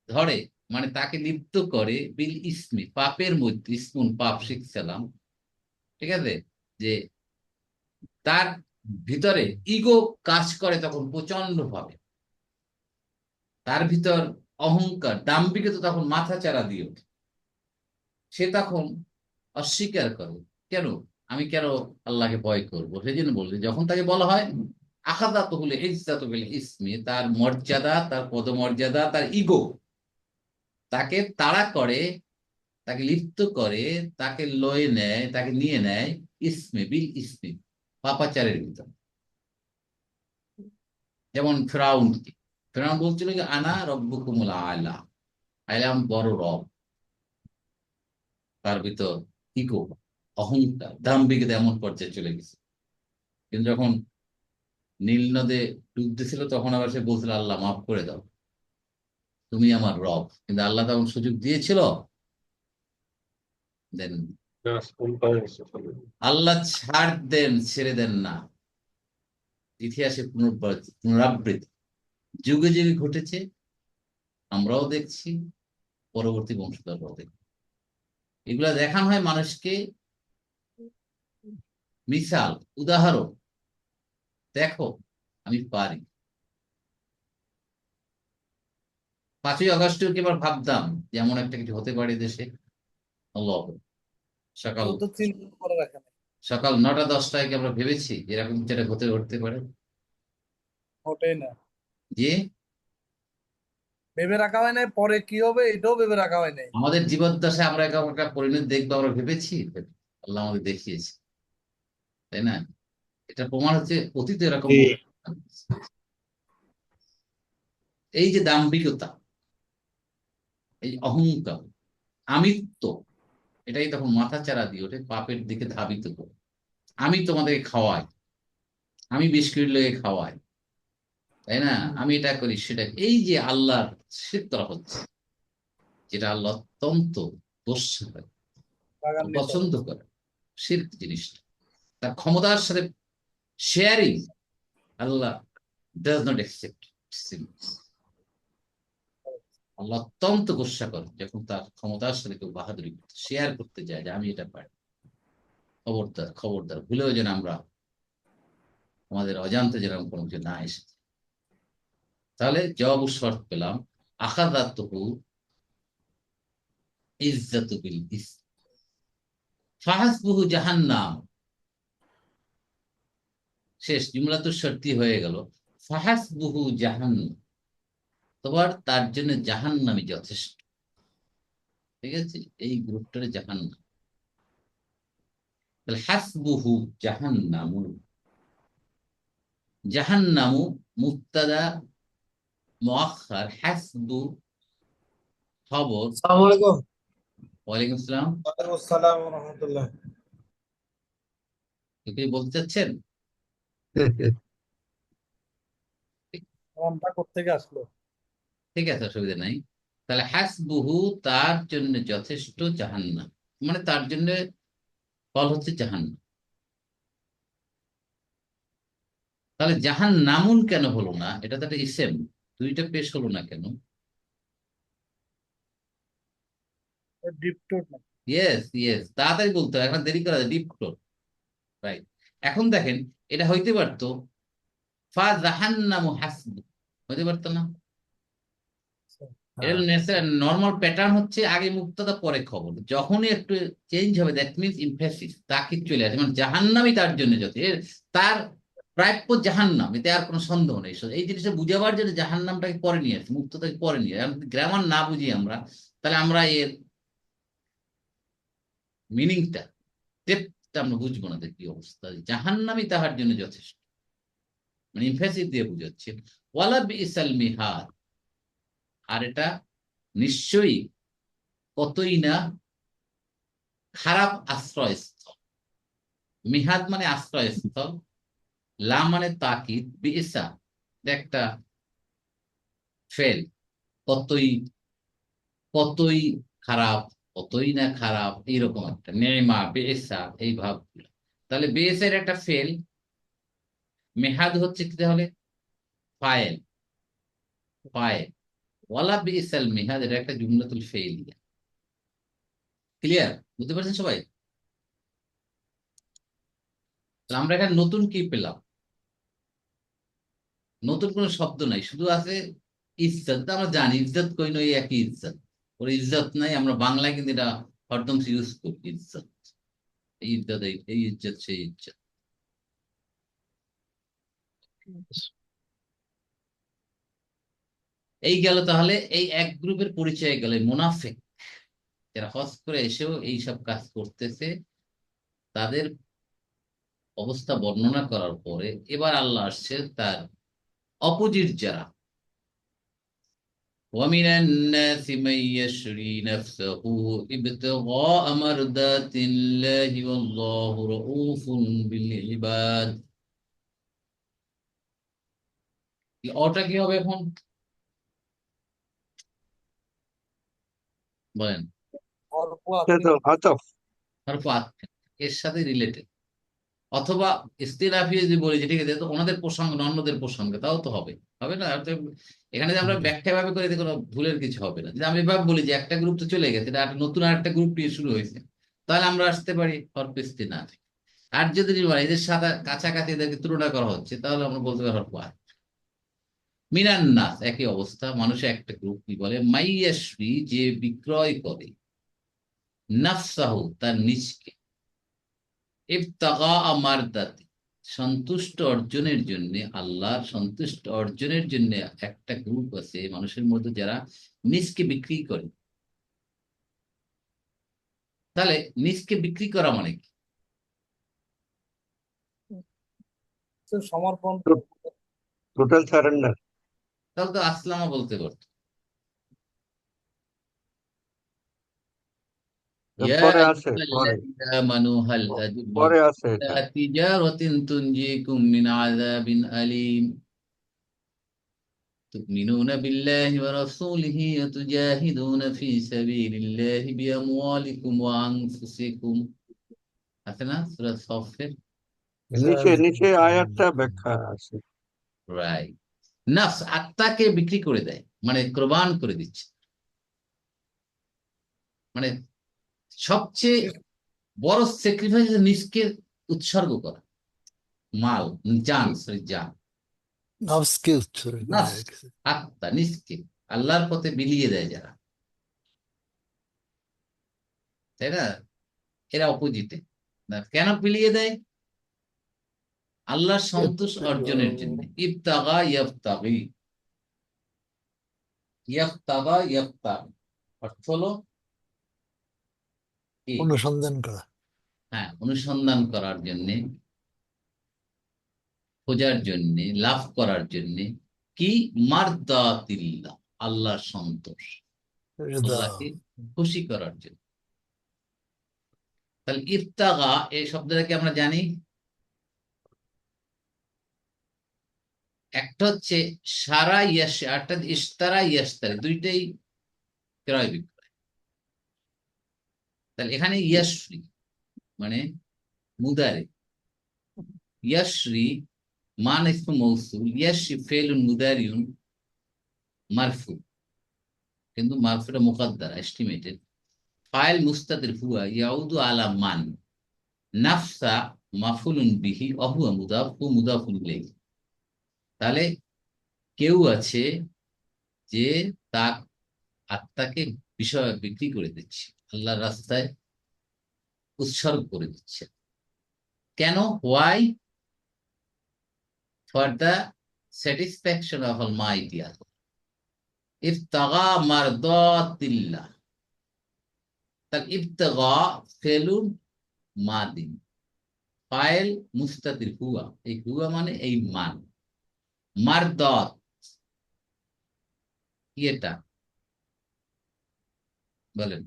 ধরে, মানে তাকে লিপ্ত করে, বিল ইসমি পাপের মধ্যে, ইসমুন পাপ শিখছিলাম, ঠিক আছে, যে তার ভিতরে ইগো কাজ করে তখন প্রচন্ড ভাবে, তার ভিতর অহংকার দাম্ভিকতা তখন মাথা চারা দিয়ে ওঠে, সে তখন অস্বীকার করে, কেন আমি কেন আল্লাহকে ভয় করবো। সেই জন্য বলছে যখন তাকে বলা হয় আখাযাতুহুল ইজ্জাতু বিল ইসমি, তার মর্যাদা, তার পদমর্যাদা, তার ইগো তাকে তাড়া করে, তাকে লিপ্ত করে, তাকে লয়ে নেয়, তাকে নিয়ে নেয় ইসমে বিল ইসমি পাপাচারের ভিতর। যেমন ফেরাউন, ফেরাউন বলছিল যে আনা রব্বুকুমুল আলা, আইলাম বড় রব, তার ভিতর ইগো অহংকার দাম্ভিকতা এমন পর্যায়ে চলে গেছে। কিন্তু যখন নীল নদে ডুব দিছিল তখন আবার সে বলছিল আল্লাহ মাফ করে দাও, তুমি আমার রব। কিন্তু আল্লাহ তখন সুযোগ দিয়েছিল, দেন আল্লাহ ছাড় দেন, ছেড়ে দেন না। ইতিহাসে পুনরাবৃত্তি যুগে যুগে ঘটেছে, আমরাও দেখছি, পরবর্তী বংশধররাও দেখছি। এগুলা দেখানো হয় মানুষকে, মিসাল, উদাহরণ, দেখো আমি পারি। 5ই আগস্টেও কি এবার ভাবতাম যে এমন একটা কিছু হতে পারে দেশে? আল্লাহ, সকাল ও তো চিন্তা করে রাখে না, সকাল 9টা 10টায় কি আমরা ভেবেছি যে এরকম যেটা হতে উঠতে পারে? ওটাই না, যে ভেবে রাখা হয় নাই পরে কি হবে এটাও ভেবে রাখা হয় নাই। আমাদের জীবদ্দশায় আমরা এরকম একটা পরিণতি দেখবো, আমরা ভেবেছি? আল্লাহ আমাদের দেখিয়েছে, তাই না? এটা প্রমাণ হচ্ছে অতীতে এরকম জি। এই যে দাম্ভিকতা, এই অহংকার, আমিত্ব, এটাই তখন মাথা চারা দিয়ে ওঠে, পাপের দিকে ধাবিত করে। আমি তোমাদেরকে খাওয়াই, আমি বিস্কুট লেগে খাওয়াই, তাই না, আমি এটা করি সেটা, এই যে আল্লাহর শিরক করা হচ্ছে, যেটা আল্লাহ অত্যন্ত দোষ হয়, রাগান্বিত পছন্দ করে, শিরক জিনিসটা তার ক্ষমতার সাথে sharing, Allah does not accept. Allah অত্যন্ত গোসা করে যখন তার ক্ষমতার সাথে কেউ বাহাদুরি শেয়ার করতে যায় যে আমি এটা পারি। খবরদার খবরদার, ভুলেও যেন আমরা আমাদের অজান্তে যেরকম কোনো কিছু না এসে। তাহলে জবাব শর্ত পেলাম, আখাযাতুহু ইজ্জাতু বিল ইসম ফাহাসবুহু জাহান্নাম। শেষ জুমলা তো শর্তি হয়ে গেল, ফাহাসবুহু জাহান্নাম, তোমার তার জন্য জাহান্নামই যথেষ্ট। ঠিক আছে, এই গ্রুপটারে জাহান্নাম। তাহলে হাসবুহু জাহান্নামু, জাহান্নামু মুবতাদা মুআখখার, হাসবু খবর। আসসালামু আলাইকুম। ওয়ালাইকুম আসসালাম। ওয়ালাইকুম আসসালাম ওয়া রাহমাতুল্লাহ। কি বলতে চাচ্ছেন? মনটা কোত্থেকে আসলো? ঠিক আছে, অসুবিধা নাই। তাহলে হাসবুহু তার জন্য যথেষ্ট জাহান্নাম, মানে তার জন্য ফল হচ্ছে জাহান্নাম। তাহলে জাহান্নামুন কেন হলো না? এটা তো একটা ইসেম, দুইটা পেশ হলো না কেন? ডিপটোর না। ইয়েস ইয়েস, তাড়াতাড়ি বলতে হবে, এখন দেরি করা যায়। ডিপ ক্লোর, রাইট। এখন দেখেন, এটা হইতে পারতো ফা জাহান্নামু হাসবু, হইতে পারতো না? হ্যাঁ এটা নর্মাল প্যাটার্ন হচ্ছে আগে মুক্তাদা পরে খবর, যখনই একটু চেঞ্জ হবে দ্যাট মিনস ইমফেসিস তাকিদ চলে আসে, মানে জাহান্নামই তার জন্য যত তার প্রাপ্য জাহান্নাম, এতে আর কোনো সন্দেহ নেই। এই জিনিসটা বুঝাবার জন্য জাহান্নামটাকে পরে নিয়ে আসে, মুক্ততাকে পরে নিয়ে আসে। গ্রামার না বুঝি আমরা, তাহলে আমরা এর মিনিংটা, ডেপথটা আমরা বুঝবো না যে কি অবস্থা। জাহান্নামই তাহার জন্য যথেষ্ট, মানে ইমফেসিস দিয়ে বুঝাচ্ছে। ওয়ালা বিসাল মিহাদ, আর এটা নিশ্চয়ই কতই না খারাপ আশ্রয়স্থল। মিহাদ মানে আশ্রয়স্থল, লা মানে তাকিদ, বিসা একটা ফেল, কতই কতই খারাপ, কতই না খারাপ, এইরকম একটা নেমা বেসা এই ভাবগুলো। তাহলে বেসের একটা ফেল, মেহাদ হচ্ছে কি তাহলে ফায়েল, ফায়েল। ওয়ালা বিসাল মিহাদ এটা একটা জুমলাতুল ফেইলিয়া। ক্লিয়ার? বুঝতে পারছেন সবাই? তাহলে আমরা এখানে নতুন কি পেলাম? নতুন কোনো শব্দ নাই, শুধু আছে ইজ্জত। আমরা জানি ইজ্জত কই নই, একই ইজ্জত। ওর ইজ্জত নাই, আমরা বাংলায় কিন্তু এটা হরদম ইউজ করি, ইজ্জত। এই ইজ্জত, এই ইজ্জত, সেই ইজ্জত। এই গেল তাহলে এই এক গ্রুপের পরিচয় গেল, মুনাফিক যারা হজ করে এসেও এই সব কাজ করতেছে, তাদের অবস্থা বর্ণনা করার পরে এবার আল্লাহ আসছে তার অপোজিট যারা। ومن الناس من يشري نفسه ابتغاء مرضات الله والله رؤوف بالعباد। ওটা কি হবে এখন বলেন? অল্প সে তো আতফ। হরফ আতফ, এর সাথে রিলেটেড। অথবা ইস্তিলাফি যদি বলি যে ঠিক আছে, তো ওনাদের প্রসঙ্গ না অন্যদের প্রসঙ্গে, তাও তো হবে, হবে না? এখানে যে আমরা ব্যাখ্যা ভাবে করে এতে কোনো ভুলের কিছু হবে না। যদি আমি এভাবে বলি যে একটা গ্রুপ তো চলে গেছে, এটা নতুন আর একটা গ্রুপ নিয়ে শুরু হয়েছে, তাহলে আমরা আসতে পারি হরফ ইস্তিনাফি। আর যদি এদের সাথে কাছাকাছি এদেরকে তুলনা করা হচ্ছে, তাহলে আমরা বলতে পারি হরফ আতফ। মিনান নাস একই অবস্থা, মানুষের একটা গ্রুপ কি বলে, মাইয়াশরি যে বিক্রয় করে, নাফসাহু তার নিজকে, ইবতাগা মারদাতি সন্তুষ্ট অর্জনের জন্য, আল্লাহর সন্তুষ্ট অর্জনের জন্য একটা গ্রুপ আছে মানুষের মধ্যে যারা নিজকে বিক্রি করে। তাহলে নিজকে বিক্রি করা মানে কি? সমর্পণ। Total surrender. তাহলে তো আসলামা বলতে পারতো। ইয়া পরে আছে, পরে আইয়ুহাল্লাযীনা আমানু হাল পরে আদুল্লুকুম আছে এটা। আলা তিজারাতিন তুনজিকুম মিন আযাবিন আলীম تؤمنون بالله ورسوله وتجاهدون في سبيل الله بأموالكم وأنفسكم। আছে না সূরা সফের? নিচে নিচে আয়াতটা ব্যাখ্যা আছে। রাইট। নাফস আত্মাকে বিক্রি করে দেয়, মানে কোরবান করে দিচ্ছে, মানে সবচেয়ে বড় স্যাক্রিফাইস নিজকে উৎসর্গ করা। মাল, জান, সরি জান, নফসকে উৎসর্গ করে নাফস রেখেছে। আত্মা নিজকে আল্লাহর পথে বিলিয়ে দেয় যারা, তাই না? এরা অপোজিটে। কেন বিলিয়ে দেয়? আল্লাহর সন্তোষ অর্জনের জন্য। ইবতাগা ইয়াবতাগি, ইয়াবতাগা ইয়াবতাগি অর্থ হলো কি? অনুসন্ধান করা। হ্যাঁ, অনুসন্ধান করার জন্য, খোঁজার জন্য, লাভ করার জন্য। কি? মারদাতিল্লাহ, আল্লাহর সন্তোষ, রিদা। আল্লাহকে খুশি করার জন্য। তাহলে ইবতাগা এই শব্দটাকে আমরা জানি, একটা হচ্ছে সারা ইয়াস, একটা ইশতারা ইয়াস্তারি, দুইটাই ক্রয় বিক্রয়। তাহলে এখানে ইয়াসরি মানে মুদারে, ইয়াসরি মান ইসমু মৌসুল, ইয়াশি ফেলুন মুদারিউন মারফু, কিন্তু মারফুটা মুকাদ্দার এস্টিমেটেড, ফাইল মুস্তাতির হুয়া ইয়াউদু আলা মান, নাফসা মাফুলুন বিহি অহুয়া মুদাফ ও মুদাফুন ইলাইহি। তাহলে কেউ আছে যে তার আত্মাকে বিষয় বিক্রি করে দিচ্ছে, আল্লাহর রাস্তায় উৎসর্গ করে দিচ্ছে। কেন? Why? For the satisfaction of almighty Allah. ইবতাগা মারদাতিল্লাহ, তার ইবতাগা ফেলুন মাদিন, ফাইল মুস্তাতির হুয়া, এই হুয়া মানে এই মান, মারদাত কি এটা বলেন?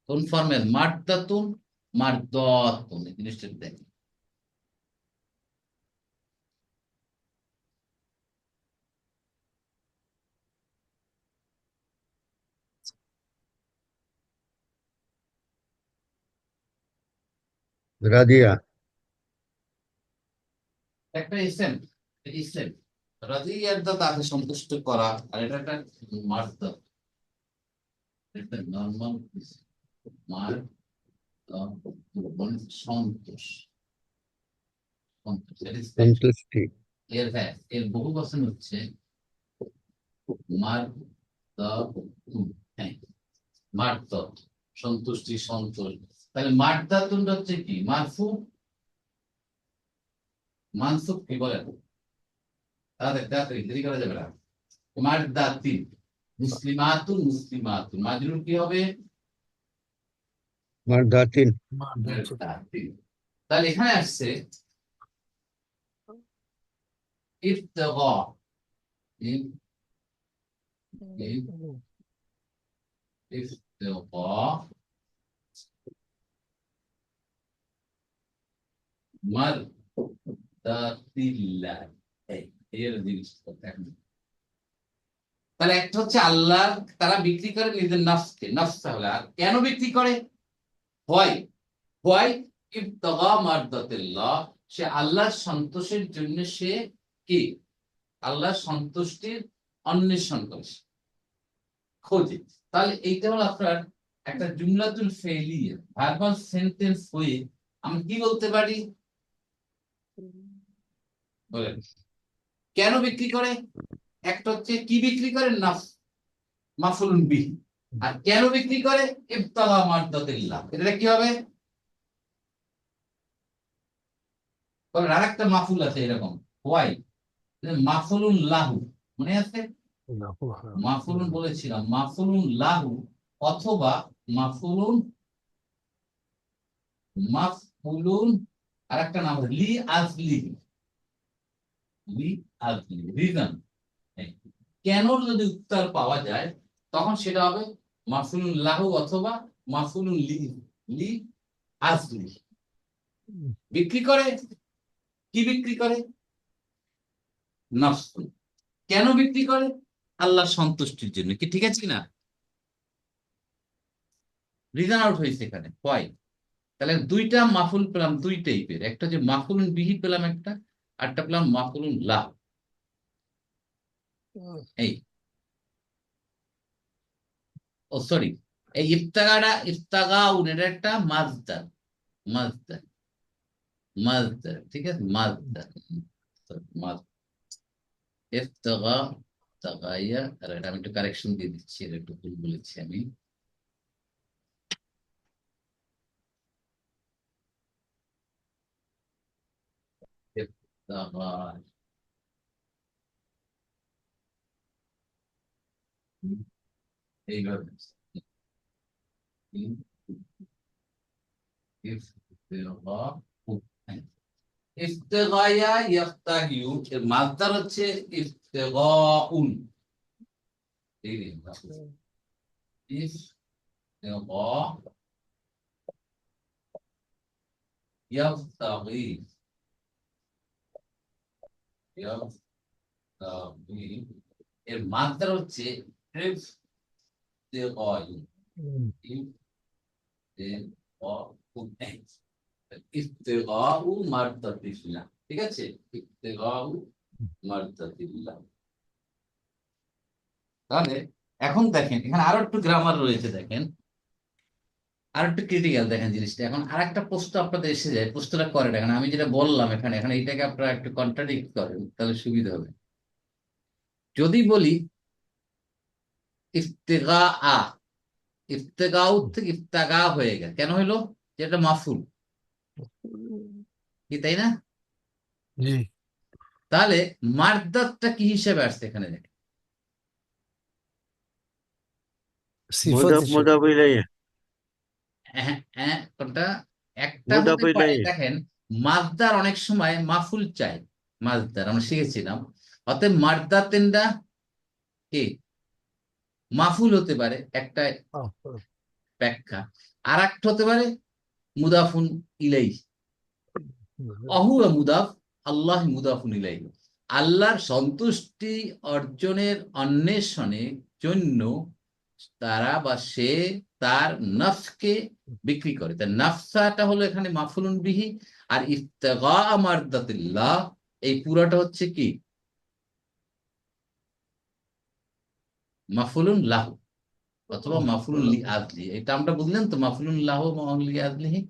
কোন ফর্মের? মারদাতুন, মারদাতুন, এই জিনিসটা দেখেন। রাদিয়া। একটা ইসেম, ইসেম রাজিয়ার দা তাকে সন্তুষ্ট করা, আর এটা একটা মারদা, এটা নরমাল মার সন্তোষ, সন্তোষ satisfaction। সন্তুষ্টি। এর হ্যাঁ, এর বহু বচন হচ্ছে মার দা, হ্যাঁ মারদ, সন্তুষ্টি, সন্তোষ। তাহলে মারদাতুন হচ্ছে কি? মারফু, মানসুব কি বলেন? তাড়াতাড়ি দেরি করা যাবে না। মারদাতিন, মুসলিমাতুন, মুসলিমাতুন, মাজরুর কি হবে? মারদাতিন। মারদাতিন। তাহলে এখানে আসছে ইবতিগা, ইবতিগা মারদাতিল্লাহ, এর জিনিসটা দেখেন। তাহলে একটা হচ্ছে আল্লাহ তারা বিক্রি করে নিজের নফসকে, নফস তাহলে আর কেন বিক্রি করে? হয় হয় ইবতিগা মারদাতিল্লাহ, সে আল্লাহর সন্তোষের জন্য সে কি আল্লাহর সন্তুষ্টির অন্বেষণ করে, খোঁজে। তাহলে এইটা হলো আপনার একটা জুমলাতুল ফেইলিয়া, ভার্বাল সেন্টেন্স হয়ে আমি কি বলতে পারি বলেন? কেন বিক্রি করে? একটা হচ্ছে কি বিক্রি করে? নাফস, মাফুলুন বিহি। আর কেন বিক্রি করে? ইবতিগা মারদাতিল্লাহ, এটা কি হবে? বলেন, আরেকটা মাফুল আছে এরকম, হোয়াই, মাফুলুন লাহু, মনে আছে? মাফুলুন বলেছিলাম, মাফুলুন লাহু অথবা মাফুলুন, মাফুলুন আর একটা নাম লি আজলি, লি আজলি, রিজন। কেন যদি উত্তর পাওয়া যায় তখন সেটা হবে মাফুলুন লাহু অথবা মাফুলুন লি, লি আজলি। বিক্রি করে কি? বিক্রি করে নফস। কেন বিক্রি করে? আল্লাহর সন্তুষ্টির জন্য। কি ঠিক আছে না? রিজন আউট হয়েছে এখানে, হোয়াই। তাহলে দুইটা মাফুল পেলাম, দুই টাইপের, একটা যে মাফুলুন বিহি পেলাম একটা, আরটা পেলাম মাফুলুন লাহ। এই ও সরি, এই ইফতাগাটা, ইফতাগাউন, এটা একটা মাজদার, মাজদার, মাজদার, ঠিক আছে, মাজদার, ইফতাগা, তাগাইয়া। আর এটা আমি একটু কারেকশন দিয়ে দিচ্ছি, এটা একটু ভুল বলেছি আমি। ইফতাগা, এইভাবে ইফতাগা, ইফতেগায়া ইয়াফতাগিউ, এর মাসদার হচ্ছে ইফতেগাউন। ইফতেগা ইয়াফতাগি, ইয়াফতাগি, এর মাসদার হচ্ছে ইফতেগায়ু, ইফতেগাউন। ইবতিগাউ মারদাতিল্লাহ, ঠিক আছে? ইবতিগাউ মারদাতিল্লাহ। তাহলে এখন দেখেন এখানে আরো একটু গ্রামার রয়েছে, দেখেন আর একটু ক্রিটিক্যাল দেখেন জিনিসটা। এখন আর একটা প্রশ্ন আপনাদের এসে যায়, প্রশ্নটা করেন। এখন আমি যেটা বললাম এখানে এখানে এইটাকে আপনারা একটু কন্ট্রাডিক্ট করেন, তাহলে সুবিধা হবে। যদি বলি ইফতেগা আ, ইফতেগাউ থেকে ইফতাগা হয়ে গেল, কেন হইলো? যেটা মাফুল, কি তাই না? জি তাহলে মারদাতটা কি হিসেবে আসছে এখানে দেখেন। সিফাত হিসেবে। মুদাফ ইলাইহি। কোনটা? একটা মুদাফ হতে পারে, ইলাইহি। দেখেন মাসদার অনেক সময় মাফুল চাই, মাসদার আমরা শিখেছিলাম। অতএব মারদাতেনটা কি মাফুল হতে পারে, একটা ব্যাখ্যা। আর একটা হতে পারে মুদাফুন ইলাইহি, অহুয়া মুদাফ, আল্লাহ মুদাফুন ইলাইহি। আল্লাহর সন্তুষ্টি অর্জনের অন্বেষণের জন্য তারা বা সে তার নফসকে বিক্রি করে। তার নফসাটা হলো এখানে মাফুলুন বিহি, আর ইফতেগা মারদাতিল্লাহ এই পুরাটা হচ্ছে কি মাফুলুন লাহু অথবা মাফুলুন লি আজলি। এটা আমরা বুঝলেন তো, মাফুলুন লাহু মাফুলুন লি আজলিহি।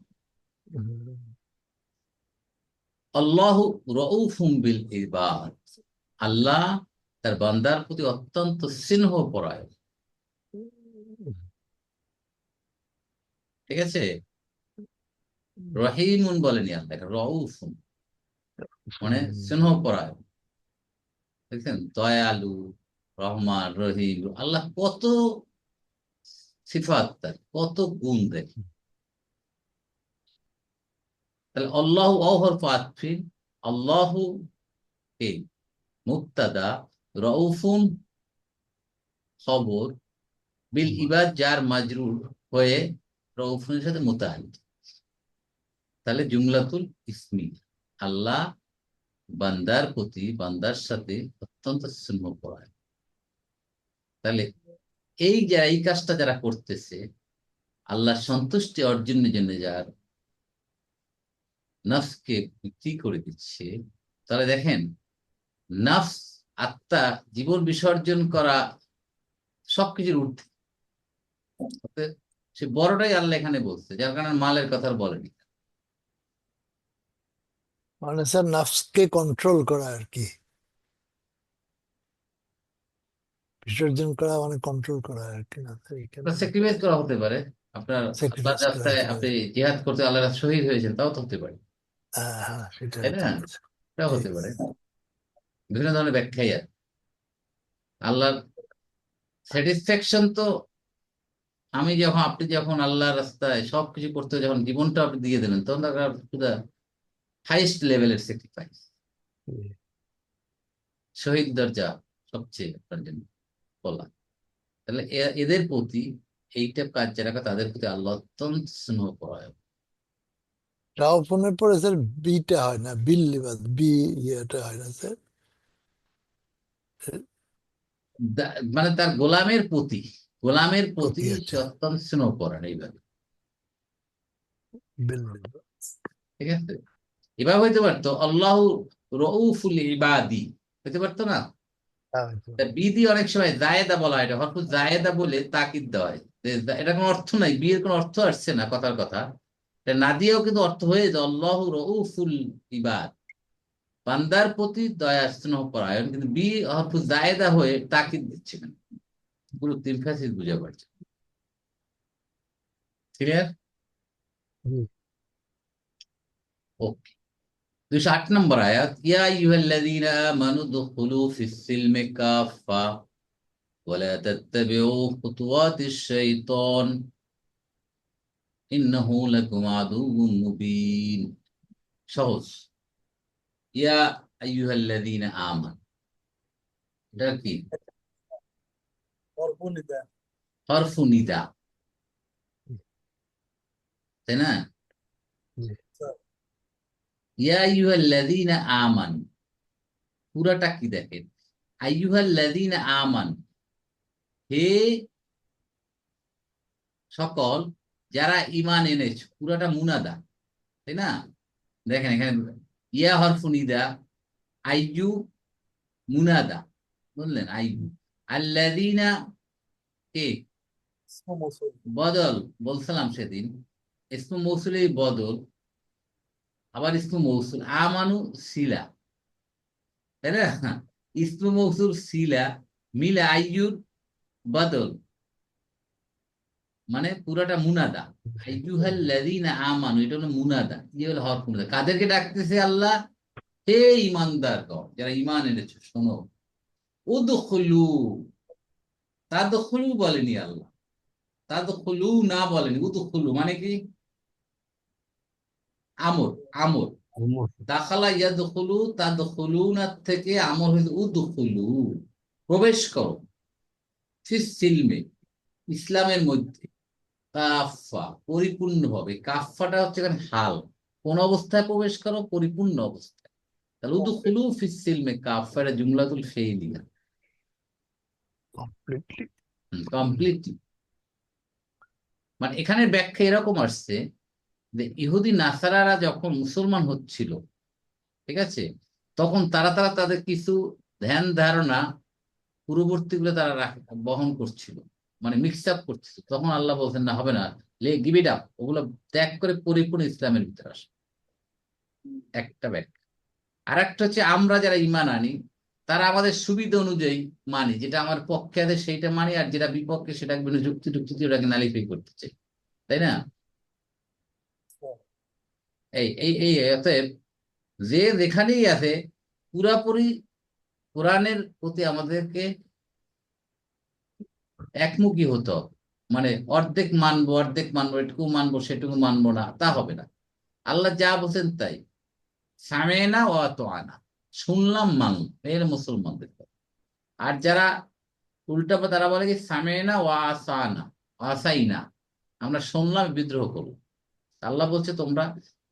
আল্লাহু রাউফুম বিল ইবাদ, আল্লাহ তার বান্দার প্রতি অত্যন্ত স্নেহপরায়ণ, ঠিক আছে? রহিমুন বলেনি আল্লাহ, রাউফুন মানে স্নেহপরায়ণ। দেখছেন, দয়ালু, রহমান, রহিম, আল্লাহ কত সিফাত, তার কত গুণ দেখেন। তাহলে আল্লাহু হরফ আতফিন, আল্লাহু কে মুবতাদা, রাউফুন খবর, বিল ইবাদ যার মাজরুর হয়ে রাউফুনের সাথে মুতাআল্লিক। তাহলে জুমলাতুল ইসমি, আল্লাহ বান্দার প্রতি বান্দার সাথে অত্যন্ত স্নেহপরায়ণ। তাহলে এই যারা এই কাজটা যারা করতেছে, আল্লাহ সন্তুষ্টি অর্জনের জন্য যার নফসকে বিক্রি করে দিচ্ছে, তাহলে দেখেন নফস, আত্মা, জীবন বিসর্জন করা সবকিছুর ঊর্ধ্বে। অতএব সে বড়টাই আল্লাহ এখানে বলছে, যার কারণে মালের কথা আর বলেনি। মানে স্যার নাফসকে কন্ট্রোল করা আর কি, বিসর্জন করা মানে কন্ট্রোল করা আর কি। না স্যার এখানে স্যাক্রিফাইস করা হতে পারে, আপনার আল্লাহর স্যাক্রিফাইস করা রাস্তায় হতে আপনি পারে। জিহাদ করতে আল্লাহ শহীদ হয়েছেন, তাও তো হতে পারে, হ্যাঁ হ্যাঁ সেটা তাই হতে না? পারে। এটাও জি হতে পারে, বিভিন্ন ধরনের ব্যাখ্যাই আছে। আল্লাহর স্যাটিসফ্যাকশন তো, আমি যখন আপনি যখন আল্লাহর রাস্তায় সবকিছু করতে যখন জীবনটা আপনি দিয়ে দেবেন, তখন হাইয়েস্ট লেভেলের স্যাক্রিফাইস, জি। শহীদ দরজা সবচেয়ে আপনার জন্য বলা। তাহলে এদের প্রতি এইটা কাজ যারা করে, তাদের প্রতি আল্লাহ অত্যন্ত স্নেহ পরায়ণ। রাউফোনের পরে স্যার বিটা হয় না, বিল লিবাদ বি ইয়েটা হয় না স্যার। মানে তার গোলামের প্রতি প্রতি সে আচ্ছা অত্যন্ত স্নেহ পরায়ণ, এইভাবে, বিল লিবাদ। ঠিক আছে? এভাবে হইতে পারতো আল্লাহ রউফুল ইবাদি, হইতে পারতো না? হ্যাঁ, হয়তো। তা বিধি অনেক সময় জায়েদা বলা হয়, এটা হরফ জায়েদা বলে তাকিদ দেওয়া হয় যে এটা কোনো অর্থ নাই, বিয়ের কোনো অর্থ আসছে না, কথার কথা। এটা না দিয়েও কিন্তু অর্থ হয়ে যায় আল্লাহ রউফুল ইবাদ, বান্দার প্রতি দয়া স্নেহ পরায়ণ, কিন্তু বি হরফ জায়েদা হয়ে তাকিদ দিচ্ছে না, পুরো তিন ফ্যাসিস বুঝে পারছে। ক্লিয়ার? জি। ওকে। 208 নম্বর আয়াত, ইয়া আইয়ুহাল্লাযীনা আমানু দুখুলু ফিস সিলমি কাফা ওয়ালা তাত্তাবিউ খুতুওয়াতিশ শাইতান ইন্নাহু লাকুম আদুউম মুবিন। সহজ। ইয়া আইয়ুহাল্লাযীনা আমানু, এটা কি? অর্পণিতা। হরফু নিদা, তাই না? জি। স্যার, ইয়া আইয়ুহাল্লাযীনা আমানু, পুরাটা কি দেখেন, আইয়ুহাল্লাযীনা আমানু, হে সকল যারা ঈমান এনেছে, পুরাটা মুনাদা, তাই না? দেখেন এখানে ইয়া হরফু নিদা, আইয়ু মুনাদা, বুঝলেন? আইয়ু আল্লাযীনা কে ইসমু মৌসুল। বদল, বলছিলাম সেদিন ইসমু মৌসুলেই বদল, আবার ইসমু মৌসুল আমানু সিলা, তাই না? ইসমু মৌসুল সিলা মিলে আইয়ুর বদল, মানে পুরাটা মুনাদা। আইয়ুহাল্লাযীনা আমানু এটা হলো মুনাদা, কি হলো হরফ মুনাদা, কাদেরকে ডাকতেছে আল্লাহ? হে ইমানদার কর, যারা ইমান এনেছে, শোনো। উদখুলু, তাদখুলু বলেনি আল্লাহ, তাদখুলু না বলেনি, উদখুলু মানে কি? আমর, আমর। উমর। দাখালা ইয়াদখুলু, তাদখুলুনা থেকে আমর হয়েছে উদখুলু, প্রবেশ করো, ফিস সিলমে, ইসলামের মধ্যে, কাফা, পরিপূর্ণভাবে। কাফাটা হচ্ছে এখানে হাল, কোন অবস্থায় প্রবেশ করো? পরিপূর্ণ অবস্থায়। তাহলে উদখুলু ফিস সিলমে কাফা, এটা জুমলাতুল ফেইলিয়া, কমপ্লিটলি। কমপ্লিটলি। মানে এখানে ব্যাখ্যা এরকম আসছে যে ইহুদি নাসারারা যখন মুসলমান হচ্ছিল, ঠিক আছে, তখন তারা তারা তাদের কিছু ধ্যান ধারণা পূর্ববর্তীগুলো তারা বহন করছিল, মানে মিক্স আপ করছিল। তখন আল্লাহ বলছেন না, হবে না, গিভ ইট আপ, ওগুলো ত্যাগ করে পরিপূর্ণ ইসলামের ভিতরে আসে। একটা ব্যাখ্যা। আর একটা হচ্ছে আমরা যারা ইমান আনি, তারা আমাদের সুবিধা অনুযায়ী মানি, যেটা আমার পক্ষে আছে সেইটা মানি, আর যেটা বিপক্ষে সেটা বিভিন্ন যুক্তি টুক্তি দিয়ে ওটাকে নালিফাই করতে চাই, তাই না? এই এই এই অতএব যে যেখানেই আছে, পুরাপুরি কোরআনের প্রতি আমাদেরকে একমুখী হতে হবে। মানে অর্ধেক মানবো অর্ধেক মানবো, এটুকু মানবো সেটুকু মানবো না, তা হবে না। আল্লাহ যা বলছেন তাই, সামেনা ও আনা, শুনলাম মানলাম, এর মুসলমানদের কথা। আর যারা উল্টা তারা বলে কি সামেনা ও আসানা, আসাইনা, আমরা শুনলাম বিদ্রোহ করবো। আল্লাহ বলছে তোমরা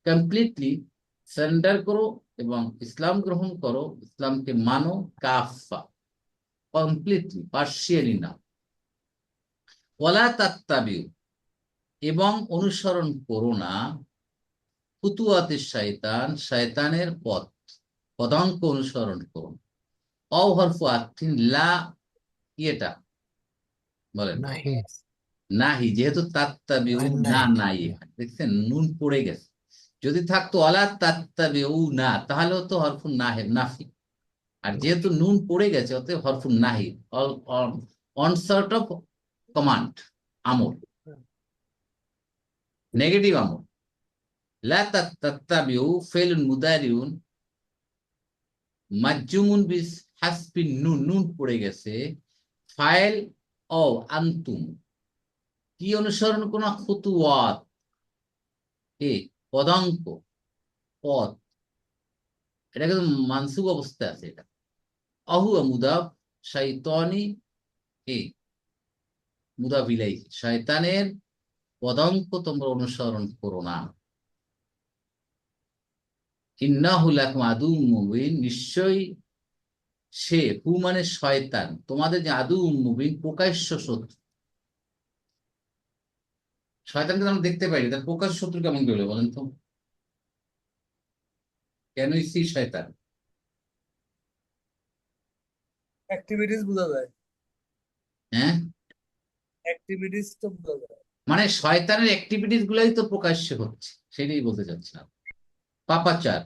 কমপ্লিটলি সারেন্ডার করো এবং ইসলাম গ্রহণ করো, ইসলামকে মানো, কাফা, কমপ্লিটলি, পার্শিয়ালি না। ওয়ালা তাত্তাবিউ, এবং অনুসরণ করো না, ফুতুয়াতে শয়তান, শয়তানের পথ, পদাঙ্ক অনুসরণ করো। অহরফু আত্মিন, লা কি এটা বলেন? নাহি, নাহি, যেহেতু তাত্তাবিউ না, নাই। নাই, এখানে দেখছেন নুন পড়ে গেছে। যদি থাকতো অলা তাত্তাবিউ না, তাহলে তো হরফু নাহে, নাফি। আর যেহেতু নুন পড়ে গেছে, অতএব হরফু নাহি, অনসার্ট অফ কমান্ড, আমর, নেগেটিভ আমর। লা তাত্তাবিউ ফেলুন মুদারিউন মাজুমুন বিস হাসবিন নুন, নুন পড়ে গেছে। ফাইল ও আন্তুম, কি অনুসরণ কোন? খুতুওয়াত, এ পদাঙ্ক, পথ, এটা কিন্তু মানসুব অবস্থায় আছে। এটা অহু মুদাফ, শাইতানি এ মুদাফ ইলাইহি, শয়তানের পদাঙ্ক তোমরা অনুসরণ করো না। ইন্নাহু লাকুম আদুউম মুবিন, নিশ্চয়ই সে, হু মানে শয়তান, তোমাদের যে আদুউম মুবিন, প্রকাশ্য শত্রু। শয়তানকে তো আমরা দেখতে পাই, তার প্রকাশ্য শত্রু কেমন করে বলেন তো? কেন সি শয়তান? অ্যাক্টিভিটিস বোঝা যায়, হ্যাঁ, অ্যাক্টিভিটিস তো বোঝা যায়। মানে শয়তানের অ্যাক্টিভিটিস গুলাই তো প্রকাশ্য হচ্ছে, সেটাই বলতে চাচ্ছিলাম। পাপাচার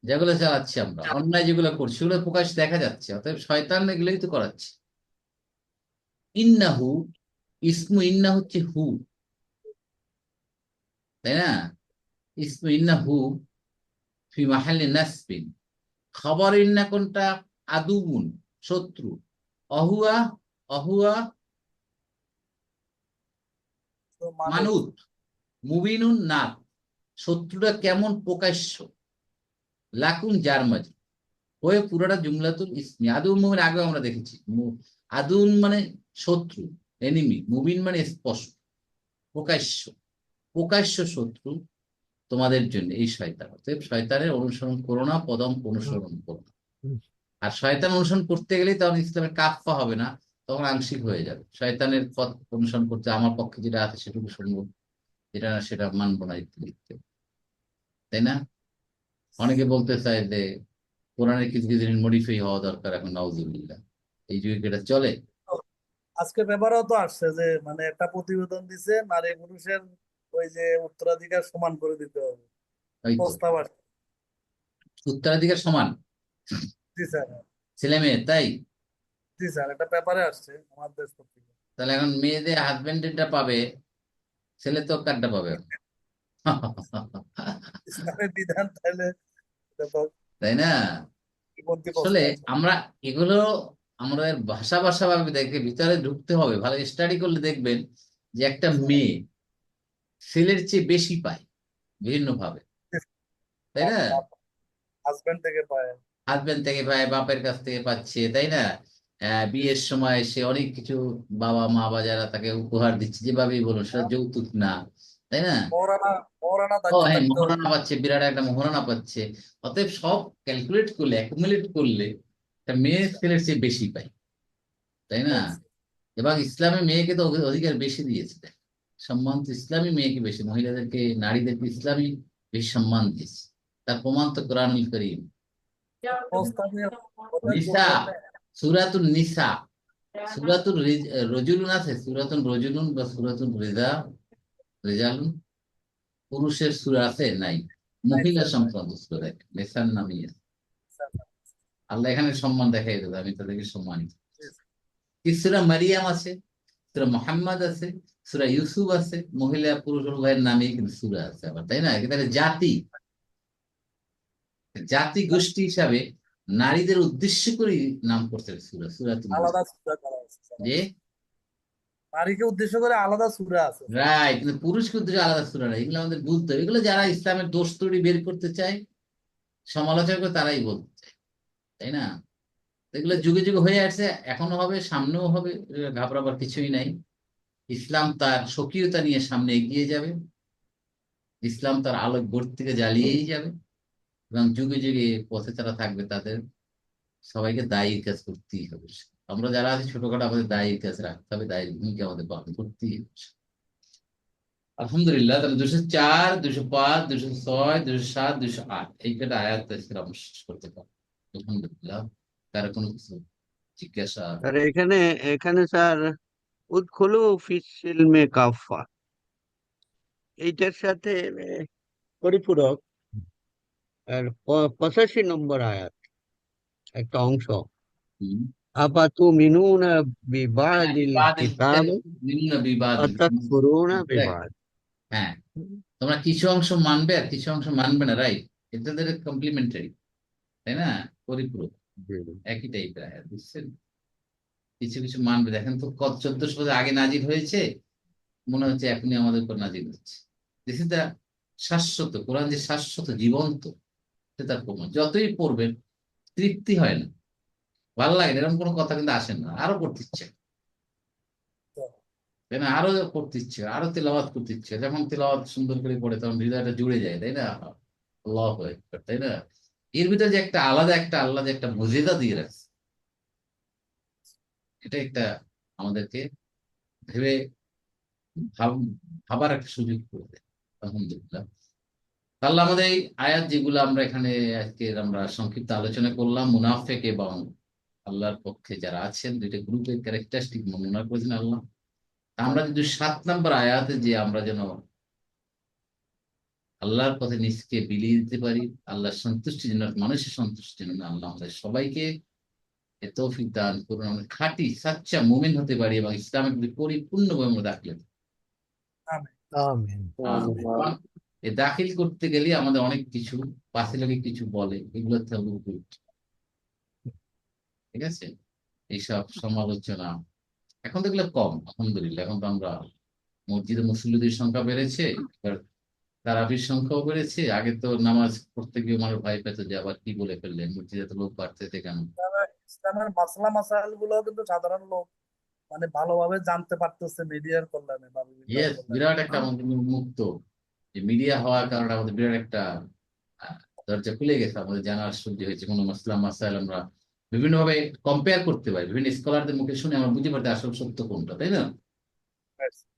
যেগুলো চালাচ্ছি আমরা, অন্যায় যেগুলো করছি, সেগুলো প্রকাশ দেখা যাচ্ছে, অতএব শয়তান এগুলোই তো করাচ্ছে। ইন্নাহু, ইসমু ইন্না হচ্ছে হু, তাই না? ইসমু ইন্নাহু ফি মাহাল্লি নাসবিন, খবর ইন্না কোনটা? আদুগুন, শত্রু। অহুয়া, অহুয়া তো মানুষ মানুত, মুবিনুন না, শত্রুটা কেমন? প্রকাশ্য। লাকুন যার মাঝে, হয়ে পুরোটা জুমলাতুল ইসমি। আদুন মুবিন আগেও আমরা দেখেছি, আদুন মানে শত্রু, এনিমি, মুবিন মানে স্পষ্ট, প্রকাশ্য, প্রকাশ্য শত্রু তোমাদের জন্য এই শয়তান। অতএব শয়তানের অনুসরণ করো না, পদম অনুসরণ করো না। আর শয়তান অনুসরণ করতে গেলেই তখন ইসলামের কাফা হবে না, তখন আংশিক হয়ে যাবে। শয়তানের পথ অনুসরণ করতে আমার পক্ষে যেটা আছে সেটুকু শুনবো, যেটা না সেটা মানবো না, ইত্যাদি ইত্যাদি। তাই না? অনেকে বলতে চায় যে কোরআনের কিছু কিছু জিনিস মডিফাই হওয়া দরকার, এখন নাউজুবিল্লাহ এই যুগে কি এটা চলে? আজকে পেপারও তো আসছে যে মানে একটা প্রতিবেদন দিছে নারী পুরুষের ওই যে উত্তরাধিকার সমান করে দিতে হবে, ওই তো, প্রস্তাব আসছে। উত্তরাধিকার সমান জি স্যার, ছেলে মেয়ে, তাই? জি স্যার, একটা পেপারে আসছে আমার দেশ পত্রিকা। তাহলে এখন মেয়েদের হাজবেন্ডেরটা পাবে, ছেলে তো কার্ডটা পাবে। ইসলামের বিধান তাহলে এটা তো তাই না? পরিপন্থী আসলে প্রস্তাব। আমরা এগুলো আমাদের ভাষা ভাষা ভাবে দেখে ভিতরে ঢুকতে হবে, ভালো স্টাডি করলে দেখবেন যে একটা মেয়ে ছেলের চেয়ে বেশি পায় বিভিন্ন ভাবে, তাই না? হাজবেন্ড থেকে পায়। হাজবেন্ড থেকে পায়, বাপের কাছ থেকে পাচ্ছে, তাই না? বিয়ের সময় সে অনেক কিছু বাবা মা বা যারা তাকে উপহার দিচ্ছে, যেভাবেই বলুন সেটা যৌতুক না, তাই না? মৌরানা মৌরানা ও দায়িত্ব হ্যাঁ, থাকতে হবে। মহারণা পাচ্ছে, বিরাট একটা মহারণা পাচ্ছে। অতএব সব ক্যালকুলেট করলে, অ্যাকুমুলেট করলে একটা মেয়ে ছেলের চেয়ে বেশি পায়, তাই না? এবং ইসলামে মেয়েকে তো অধিকার বেশি দিয়েছে, সম্মান তো ইসলামী মেয়েকে বেশি, মহিলাদেরকে নারীদেরকে ইসলামী বেশি সম্মান দিয়েছে। তার প্রমাণ তো কোরআনুল কারীম। প্রস্তাবে ওদের নিসা, বলতে সূরাতুন নিসা, সূরাতুল রজুলুন আছে, সূরাতুন রজুলুন বা সূরাতুন রেজালুন, পুরুষের সূরা আছে নাই, নাই মহিলা স্যার, নাই। সংক্রান্ত সূরা নিসার নামই আছে। আল্লাহ এখানে সম্মান দেখাই দেবে, আমি তাদেরকে সম্মানিত। কি সূরা মারিয়াম আছে, সূরা মুহাম্মদ আছে, সূরা ইউসুফ আছে, মহিলা পুরুষ উভয়ের নামে কিন্তু সূরা আছে আবার, তাই না? তাহলে জাতি জাতি গোষ্ঠী হিসাবে নারীদের উদ্দেশ্য করে নাম করতে সূরা, সূরাতুন নিসা। আলাদা সূরা করা আছে স্যার। যে নারীকে উদ্দেশ্য করে আলাদা সূরা আছে স্যার। রাইট, কিন্তু পুরুষকে উদ্দেশ্যে আলাদা সূরা নাই, এগুলো আমাদের বুঝতে হবে। এগুলো যারা ইসলামের দোষ ত্রুটি বের করতে চায়, সমালোচনা করে, তারাই বলতে চায়, তাই না? এগুলো যুগে যুগে হয়ে আসছে, এখনো হবে, সামনেও হবে, ঘাবড়াবার কিছুই নাই। ইসলাম তার স্বকীয়তা নিয়ে সামনে এগিয়ে যাবে, ইসলাম তার আলোক ভোর থেকে জ্বালিয়েই যাবে, এবং যুগে যুগে পথে তারা থাকবে, তাদের সবাইকে দায়ীর কাজ করতেই হবে। আমরা যারা আছি ছোটখাটো, আমাদের দায়ীর কাজ রাখতে হবে, দায়ীর ভূমিকা আমাদের পালন করতেই হবে। আলহামদুলিল্লাহ, তাহলে 204, 205, 206, 207, 208 এই কটা আয়াত আজকে আমরা শেষ করতে পারবো। আলহামদুলিল্লাহ। কারো কোনো কিছু জিজ্ঞাসা? আর এখানে এখানে স্যার উদখুলু ফিস সিলমে কাফা, এইটার সাথে পরিপূরক আর 85 নম্বর আয়াত একটা অংশ, হুম। আপাতু মিনুনা বিবাদিল বিবাদিল কিতাব বিভিন্ন বিবাদিল, আতাকফুরুনা বিবাদ। হ্যাঁ, তোমরা কিছু অংশ মানবে আর কিছু অংশ মানবে না, রাইট? এটা তাদের কমপ্লিমেন্টারি, তাই না? পরিপূরক, একই টাইপের আয়াত, বুঝছেন? কিছু কিছু মানবে, দেখেন তো কত 1400 বছর আগে নাজিল হয়েছে, মনে হচ্ছে এখনই আমাদের উপর নাজিল হচ্ছে। দিস ইজ দ্য শাশ্বত কোরআন, যে শাশ্বত জীবন্ত, সে তার প্রমাণ। যতই পড়বেন তৃপ্তি হয় না, ভালো লাগে না, এরকম কোনো কথা কিন্তু আসে না, আরো পড়তে ইচ্ছে, তাই না? আরো পড়তে ইচ্ছে, আরো তেলাওয়াত করতে ইচ্ছে। যখন তেলাওয়াত সুন্দর করে পড়ে তখন হৃদয়টা জুড়ে যায়, তাই না? আল্লাহু আকবার, তাই না? এর ভিতরে যে একটা আলাদা একটা আল্লাহ যে একটা মর্যাদা দিয়ে রাখছে, এটা একটা আমাদেরকে ভেবে ভাবার একটা সুযোগ করে দেয়। আলহামদুলিল্লাহ। তাহলে আমাদের এই আয়াত যেগুলো আমরা এখানে আজকে আমরা সংক্ষিপ্ত আলোচনা করলাম, মুনাফেক এবং আল্লাহর পক্ষে যারা আছেন, দুইটা গ্রুপের ক্যারেক্টারিস্টিক বর্ণনা করেছেন আল্লাহ। আমরা যদি 7 নম্বর আয়াতে যে আমরা যেন আল্লাহর পথে নিজকে বিলিয়ে দিতে পারি, আল্লাহর সন্তুষ্টির জন্য, মানুষের সন্তুষ্টির জন্য আল্লাহ আমাদের সবাইকে এ তৌফিক দান করুন, আমরা খাঁটি সাচ্চা মুমিন হতে পারি এবং ইসলামের প্রতি পরিপূর্ণভাবে আমরা দাখিল হতে আমিন। আমিন। পারি। কারণ এ দাখিল করতে গেলে আমাদের অনেক কিছু পাশে লোকে কিছু বলে, এগুলো থেকে উপরে উঠতে হবে। ঠিক আছে? এইসব সমালোচনা এখন তো এগুলো কম, আলহামদুলিল্লাহ। এখন তো আমরা মসজিদে মুসল্লিদের সংখ্যা বেড়েছে, এবার তারাবির সংখ্যাও বেড়েছে। আগে তো নামাজ পড়তে গিয়ে আমার ভয় পেত যে আবার কি বলে ফেললেন, মসজিদে তো লোক বাড়তেছে কেন। ইসলামের মাসলা মাসাইল গুলো কিন্তু সাধারণ লোক মানে ভালোভাবে জানতে পারতেছে মিডিয়ার কল্যাণে বা বিভিন্ন ইয়েস, কল্যাণে। বিরাট একটা আমাদের মুক্ত, যে মিডিয়া হওয়ার কারণে আমাদের বিরাট একটা দরজা খুলে গেছে, আমাদের জানার সুযোগ হয়েছে। কোনো মাসলা মাসাইল আমরা বিভিন্নভাবে কম্পেয়ার করতে পারি, বিভিন্ন স্কলারদের মুখে শুনে আমরা বুঝতে পারতে আসল সত্য কোনটা, তাই না?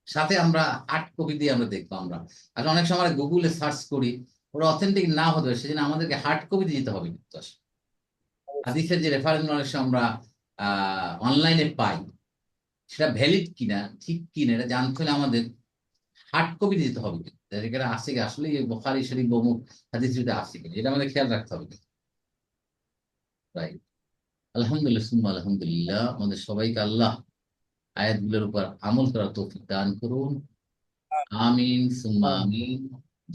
সাথে আমরা 8 কপি দিয়ে আমরা দেখবো। আমরা আর অনেক সময় গুগলে সার্চ করি, ওরা অথেন্টিক না হতে পারে, সেজন্য আমাদেরকে হার্ড কপিতে যেতে হবে কিন্তু আসলে। হাদিসের যে রেফারেন্স নলেজ আমরা অনলাইনে পাই, সেটা ভ্যালিড কিনা, ঠিক কিনা, এটা জানতে হলে আমাদের হার্ড কপিতে যেতে হবে কিন্তু। এখানে আসছে কি আসলে এই বুখারী শরীফ বা অমুক হাদিস শরীফে আসছে কিনা, এটা আমাদের খেয়াল রাখতে হবে কিন্তু। রাইট। আলহামদুলিল্লাহ সুম্মা আলহামদুলিল্লাহ, আমাদের সবাইকে আল্লাহ আয়াতগুলোর উপর আমল করার তৌফিক দান করুন। আমিন সুম্মা আমিন।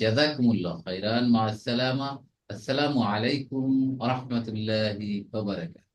জাযাকুমুল্লাহ খাইরান। মা আসসালামা। আসসালামু আলাইকুম ওয়া রাহমাতুল্লাহি ওয়া বারাকাতুহু।